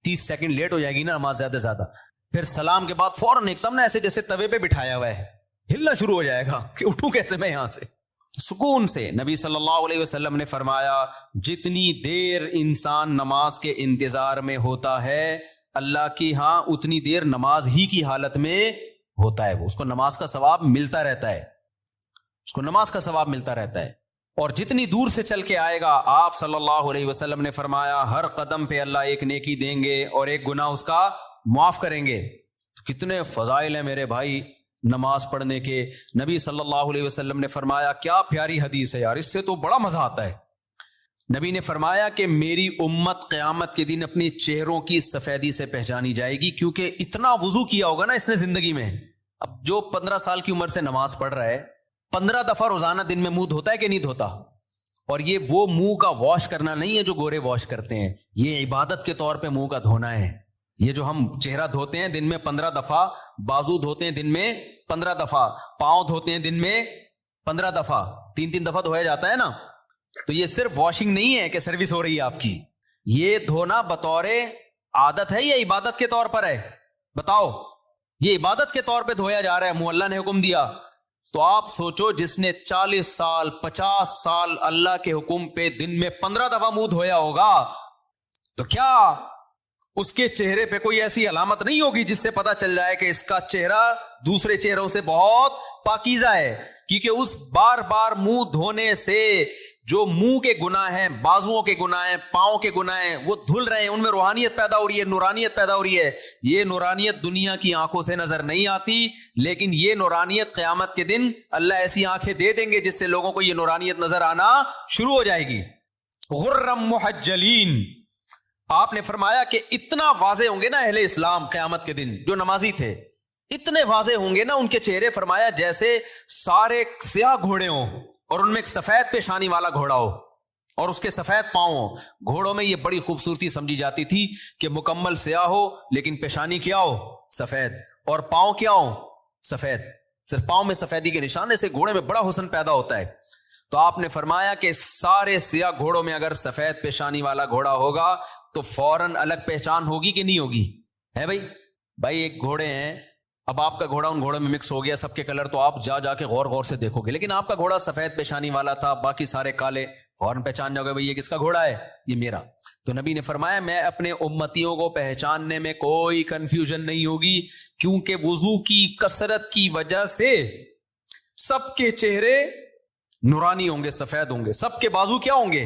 30 سیکنڈ لیٹ ہو جائے گی نا نماز زیادہ سے زیادہ. پھر سلام کے بعد فوراً ایک دم نا ایسے جیسے توے پہ بٹھایا ہوا ہے، ہلنا شروع ہو جائے گا کہ اٹھوں کیسے میں یہاں سے. سکون سے. نبی صلی اللہ علیہ وسلم نے فرمایا جتنی دیر انسان نماز کے انتظار میں ہوتا ہے اللہ کی ہاں اتنی دیر نماز ہی کی حالت میں ہوتا ہے. اس کو نماز کا ثواب ملتا رہتا ہے، اس کو نماز کا ثواب ملتا رہتا ہے. اور جتنی دور سے چل کے آئے گا، آپ صلی اللہ علیہ وسلم نے فرمایا ہر قدم پہ اللہ ایک نیکی دیں گے اور ایک گناہ اس کا معاف کریں گے. کتنے فضائل ہیں میرے بھائی نماز پڑھنے کے. نبی صلی اللہ علیہ وسلم نے فرمایا، کیا پیاری حدیث ہے یار، اس سے تو بڑا مزہ آتا ہے. نبی نے فرمایا کہ میری امت قیامت کے دن اپنے چہروں کی سفیدی سے پہچانی جائے گی، کیونکہ اتنا وضو کیا ہوگا نا اس نے زندگی میں. اب جو 15 سال کی عمر سے نماز پڑھ رہا ہے، 15 دفعہ روزانہ دن میں منہ دھوتا ہے کہ نہیں دھوتا؟ اور یہ وہ منہ کا واش کرنا نہیں ہے جو گورے واش کرتے ہیں، یہ عبادت کے طور پہ منہ کا دھونا ہے. یہ جو ہم چہرہ دھوتے ہیں دن میں 15 دفعہ، بازو دھوتے ہیں دن میں 15 دفعہ، پاؤں دھوتے ہیں دن میں 15 دفعہ، 3 دفعہ دھویا جاتا ہے نا. تو یہ صرف واشنگ نہیں ہے کہ سروس ہو رہی ہے آپ کی، یہ دھونا بطور عادت ہے یا عبادت کے طور پر ہے؟ بتاؤ. یہ عبادت کے طور پہ دھویا جا رہا ہے، منہ اللہ نے حکم دیا. تو آپ سوچو جس نے 40 سال 50 سال اللہ کے حکم پہ دن میں 15 دفعہ منہ دھویا ہوگا، تو کیا اس کے چہرے پہ کوئی ایسی علامت نہیں ہوگی جس سے پتا چل جائے کہ اس کا چہرہ دوسرے چہروں سے بہت پاکیزہ ہے؟ کیونکہ اس بار بار منہ دھونے سے جو منہ کے گناہ ہیں، بازوؤں کے گناہ ہیں، پاؤں کے گناہ ہیں، وہ دھل رہے ہیں، ان میں روحانیت پیدا ہو رہی ہے، نورانیت پیدا ہو رہی ہے. یہ نورانیت دنیا کی آنکھوں سے نظر نہیں آتی، لیکن یہ نورانیت قیامت کے دن اللہ ایسی آنکھیں دے دیں گے جس سے لوگوں کو یہ نورانیت نظر آنا شروع ہو جائے گی. غرم محجلین، آپ نے فرمایا کہ اتنا واضح ہوں گے نا اہل اسلام قیامت کے دن، جو نمازی تھے اتنے واضح ہوں گے نا ان کے چہرے، فرمایا جیسے سارے سیاہ گھوڑے ہوں اور ان میں ایک سفید پیشانی والا گھوڑا ہو اور اس کے سفید پاؤں ہو. گھوڑوں میں یہ بڑی خوبصورتی سمجھی جاتی تھی کہ مکمل سیاہ ہو لیکن پیشانی کیا ہو؟ سفید، اور پاؤں کیا ہو؟ سفید. صرف پاؤں میں سفیدی کے نشانے سے گھوڑے میں بڑا حسن پیدا ہوتا ہے. تو آپ نے فرمایا کہ سارے سیاہ گھوڑوں میں اگر سفید پیشانی والا گھوڑا ہوگا تو فوراً الگ پہچان ہوگی کہ نہیں ہوگی؟ ہے بھائی ایک گھوڑے ہیں، اب آپ کا گھوڑا ان گھوڑوں میں مکس ہو گیا، سب کے کلر تو آپ جا کے غور سے دیکھو گے، لیکن آپ کا گھوڑا سفید پیشانی والا تھا، باقی سارے کالے، فوراً پہچان جاؤ گے بھائی یہ کس کا گھوڑا ہے؟ یہ میرا. تو نبی نے فرمایا میں اپنے امتیوں کو پہچاننے میں کوئی کنفیوژن نہیں ہوگی، کیونکہ وضو کی کثرت کی وجہ سے سب کے چہرے نورانی ہوں گے، سفید ہوں گے، سب کے بازو کیا ہوں گے؟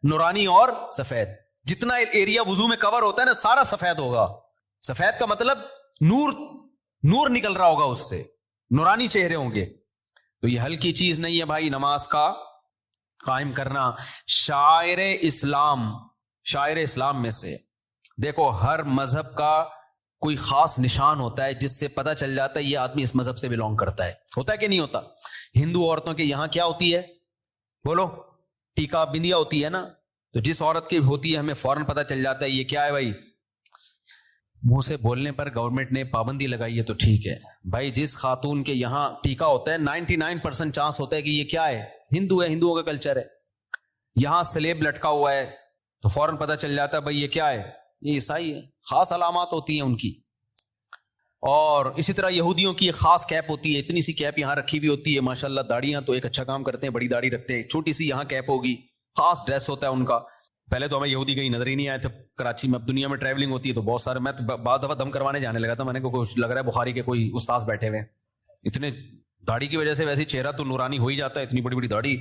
نورانی اور سفید. جتنا ایریا وضو میں کور ہوتا ہے نا سارا سفید ہوگا. سفید کا مطلب نور نکل رہا ہوگا اس سے، نورانی چہرے ہوں گے. تو یہ ہلکی چیز نہیں ہے بھائی نماز کا قائم کرنا. شاعر اسلام میں سے دیکھو، ہر مذہب کا کوئی خاص نشان ہوتا ہے جس سے پتہ چل جاتا ہے یہ آدمی اس مذہب سے بلونگ کرتا ہے. ہوتا ہے کہ نہیں ہوتا؟ ہندو عورتوں کے یہاں کیا ہوتی ہے؟ بولو. ٹیکا بندیا ہوتی ہے نا. تو جس عورت کی ہوتی ہے ہمیں فوراً پتہ چل جاتا ہے یہ کیا ہے بھائی. منہ سے بولنے پر گورنمنٹ نے پابندی لگائی ہے تو ٹھیک ہے بھائی. جس خاتون کے یہاں ٹیکا ہوتا ہے 99% چانس ہوتا ہے کہ یہ کیا ہے؟ ہندو ہے، ہندوؤں کا کلچر ہے. یہاں سلیب لٹکا ہوا ہے تو فوراً پتہ چل جاتا ہے بھائی یہ کیا ہے؟ یہ عیسائی ہے. خاص علامات ہوتی ہیں ان کی. اور اسی طرح یہودیوں کی ایک خاص کیپ ہوتی ہے، اتنی سی کیپ یہاں رکھی ہوئی ہوتی ہے، ماشاءاللہ داڑیاں تو ایک اچھا کام کرتے ہیں، بڑی داڑھی رکھتے ہیں، چھوٹی سی یہاں کیپ ہوگی، خاص ڈریس ہوتا ہے ان کا. پہلے تو ہمیں یہودی کہیں نظر ہی نہیں آئے تھے کراچی میں. اب دنیا میں ٹریولنگ ہوتی ہے تو بہت سارے، میں تو بعض دفعہ دم کروانے جانے لگا تھا، میں نے کچھ لگ رہا ہے بخاری کے کوئی استاذ بیٹھے ہوئے، اتنے داڑھی کی وجہ سے ویسے چہرہ تو نورانی ہو ہی جاتا ہے. اتنی بڑی بڑی داڑھی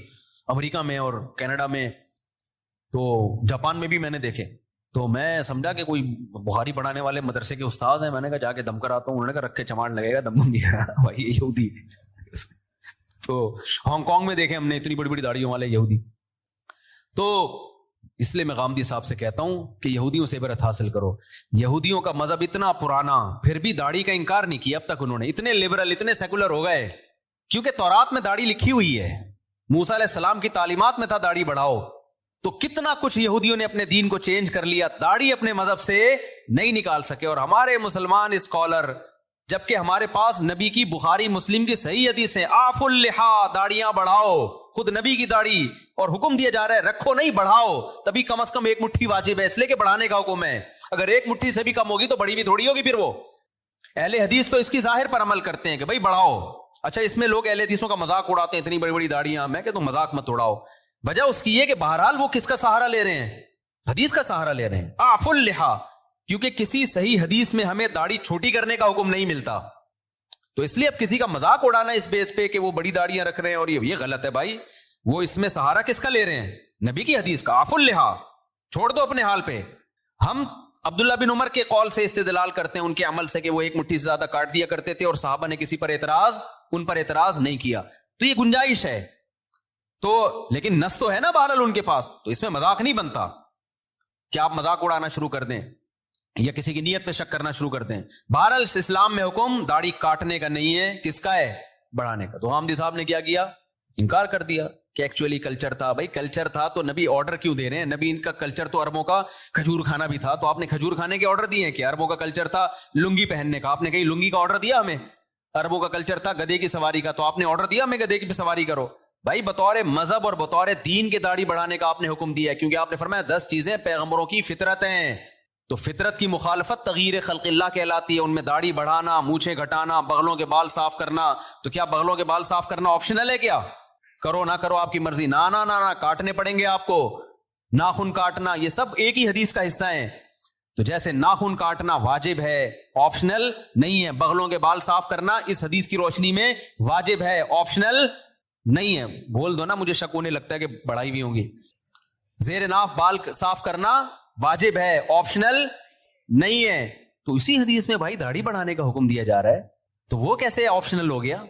امریکہ میں اور کینیڈا میں، تو جاپان میں بھی میں نے دیکھے. تو میں سمجھا کہ کوئی بخاری پڑھانے والے مدرسے کے استاد ہیں. میں نے کہا جا کے دم کراتا ہوں. انہوں نے کہا رکھ کے چماڑ لگے گا، دم نہیں کرا بھائی، یہ یہودی. تو ہانگ کانگ میں دیکھے ہم نے اتنی بڑی بڑی داڑھیوں والے یہودی. تو اس لیے میں غامدی صاحب سے کہتا ہوں کہ یہودیوں سے عبرت حاصل کرو. یہودیوں کا مذہب اتنا پرانا، پھر بھی داڑھی کا انکار نہیں کیا اب تک انہوں نے. اتنے لبرل، اتنے سیکولر ہو گئے کیونکہ تورات میں داڑھی لکھی ہوئی ہے، موسیٰ علیہ السلام کی تعلیمات میں تھا داڑھی بڑھاؤ. تو کتنا کچھ یہودیوں نے اپنے دین کو چینج کر لیا، داڑھی اپنے مذہب سے نہیں نکال سکے. اور ہمارے مسلمان اسکالر، جبکہ ہمارے پاس نبی کی بخاری مسلم کی صحیح حدیث ہے، آف اللحا، داڑیاں بڑھاؤ. خود نبی کی داڑھی، اور حکم دیا جا رہا ہے رکھو نہیں بڑھاؤ. تبھی کم از کم ایک مٹھی واجب ہے، اس لیے کہ بڑھانے کا حکم ہے. اگر ایک مٹھی سے بھی کم ہوگی تو بڑی بھی تھوڑی ہوگی. پھر وہ اہل حدیث تو اس کی ظاہر پر عمل کرتے ہیں کہ بھائی بڑھاؤ. اچھا اس میں لوگ اہل حدیثوں کا مذاق اڑاتے ہیں، اتنی بڑی بڑی داڑیاں. میں کہ تم مذاق مت اڑاؤ. وجہ اس کی ہے کہ بہرحال وہ کس کا سہارا لے رہے ہیں؟ حدیث کا سہارا لے رہے ہیں. آف اللحا، کیونکہ کسی صحیح حدیث میں ہمیں داڑھی چھوٹی کرنے کا حکم نہیں ملتا. تو اس لیے اب کسی کا مذاق اڑانا اس بیس پہ کہ وہ بڑی داڑیاں رکھ رہے ہیں اور یہ غلط ہے بھائی. وہ اس میں سہارا کس کا لے رہے ہیں؟ نبی کی حدیث کا. آف اللحا، چھوڑ دو اپنے حال پہ. ہم عبداللہ بن عمر کے قول سے استدلال کرتے ہیں، ان کے عمل سے، کہ وہ ایک مٹھی سے زیادہ کاٹ دیا کرتے تھے اور صحابہ نے کسی پر ان پر اعتراض نہیں کیا. تو یہ گنجائش ہے. تو لیکن نص تو ہے نا بہرحال ان کے پاس، تو اس میں مذاق نہیں بنتا کہ آپ مذاق اڑانا شروع کر دیں یا کسی کی نیت پہ شک کرنا شروع کر دیں. بہرحال اسلام میں حکم داڑھی کاٹنے کا نہیں ہے، کس کا ہے؟ بڑھانے کا. تو حامدی صاحب نے کیا کیا؟ انکار کر دیا کہ ایکچولی کلچر تھا. بھائی کلچر تھا تو نبی آرڈر کیوں دے رہے ہیں؟ نبی ان کا کلچر تو عربوں کا کھجور کھانا بھی تھا، تو آپ نے کھجور کھانے کے آرڈر دیے ہیں کہ عربوں کا کلچر تھا لنگی پہننے کا، آپ نے کہیں لنگی کا آرڈر دیا ہمیں؟ عربوں کا کلچر تھا گدھے کی سواری کا، تو آپ نے آرڈر دیا ہمیں گدھے کی سواری کرو؟ بھائی بطور مذہب اور بطور دین کے داڑھی بڑھانے کا آپ نے حکم دیا ہے، کیونکہ آپ نے فرمایا 10 چیزیں پیغمبروں کی فطرت ہیں. تو فطرت کی مخالفت تغییر خلق اللہ کہلاتی ہے. ان میں داڑھی بڑھانا، مونچھیں گھٹانا، بغلوں کے بال صاف کرنا. تو کیا بغلوں کے بال صاف کرنا آپشنل ہے؟ کیا کرو نہ کرو آپ کی مرضی؟ نہ نہ نہ نہ، کاٹنے پڑیں گے آپ کو. ناخن کاٹنا، یہ سب ایک ہی حدیث کا حصہ ہیں. تو جیسے ناخن کاٹنا واجب ہے، آپشنل نہیں ہے، بغلوں کے بال صاف کرنا اس حدیث کی روشنی میں واجب ہے، آپشنل نہیں ہے, بول دو نا, مجھے شک ہونے لگتا ہے کہ بڑھائی بھی ہوں گی. زیر ناف بال صاف کرنا واجب ہے, آپشنل نہیں ہے. تو اسی حدیث میں بھائی داڑھی بڑھانے کا حکم دیا جا رہا ہے, تو وہ کیسے آپشنل ہو گیا؟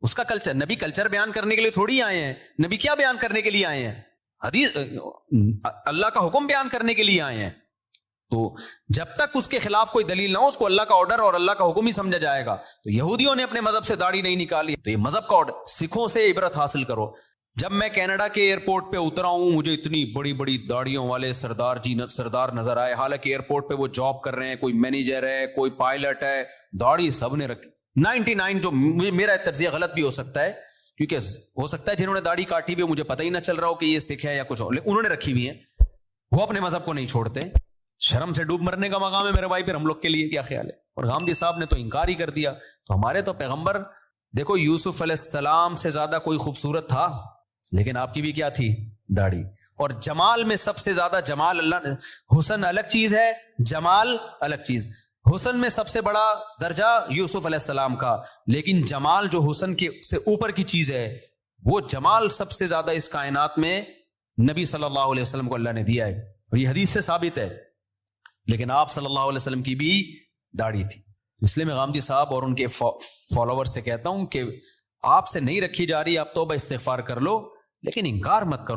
اس کا کلچر, نبی کلچر بیان کرنے کے لیے تھوڑی آئے ہیں, نبی کیا بیان کرنے کے لیے آئے ہیں؟ حدیث, اللہ کا حکم بیان کرنے کے لیے آئے ہیں. تو جب تک اس کے خلاف کوئی دلیل نہ ہو, اس کو اللہ کا آرڈر اور اللہ کا حکم ہی سمجھا جائے گا. تو یہودیوں نے اپنے مذہب سے داڑھی نہیں نکالی, تو یہ مذہب کا آرڈر. سکھوں سے عبرت حاصل کرو. جب میں کینیڈا کے ایئرپورٹ پہ اترا ہوں, مجھے اتنی بڑی بڑی داڑھیوں والے سردار نظر آئے, حالانکہ ایئرپورٹ پہ وہ جاب کر رہے ہیں, کوئی مینیجر ہے, کوئی پائلٹ ہے, داڑھی سب نے رکھی. 99 جو میرا تجزیہ غلط بھی ہو سکتا ہے, کیونکہ ہو سکتا ہے جنہوں نے داڑھی کاٹی ہوئی مجھے پتہ ہی نہ چل رہا ہو کہ یہ سکھ ہے یا کچھ اور, لیکن انہوں نے رکھی ہوئی ہے. وہ اپنے مذہب کو نہیں چھوڑتے. شرم سے ڈوب مرنے کا مقام ہے میرے بھائی, پھر ہم لوگ کے لیے کیا خیال ہے؟ اور غامدی صاحب نے تو انکار ہی کر دیا. تو ہمارے تو پیغمبر دیکھو, یوسف علیہ السلام سے زیادہ کوئی خوبصورت تھا, لیکن آپ کی بھی کیا تھی؟ داڑھی. اور جمال میں سب سے زیادہ جمال اللہ نے, حسن الگ چیز ہے, جمال الگ چیز. حسن میں سب سے بڑا درجہ یوسف علیہ السلام کا, لیکن جمال جو حسن کے سے اوپر کی چیز ہے, وہ جمال سب سے زیادہ اس کائنات میں نبی صلی اللہ علیہ وسلم کو اللہ نے دیا ہے, اور یہ حدیث سے ثابت ہے. لیکن آپ صلی اللہ علیہ وسلم کی بھی داڑھی تھی. اس لیے میں غامدی صاحب اور ان کے فالوور سے کہتا ہوں کہ آپ سے نہیں رکھی جا رہی, آپ توبہ استغفار کر لو, لیکن انکار مت کرو.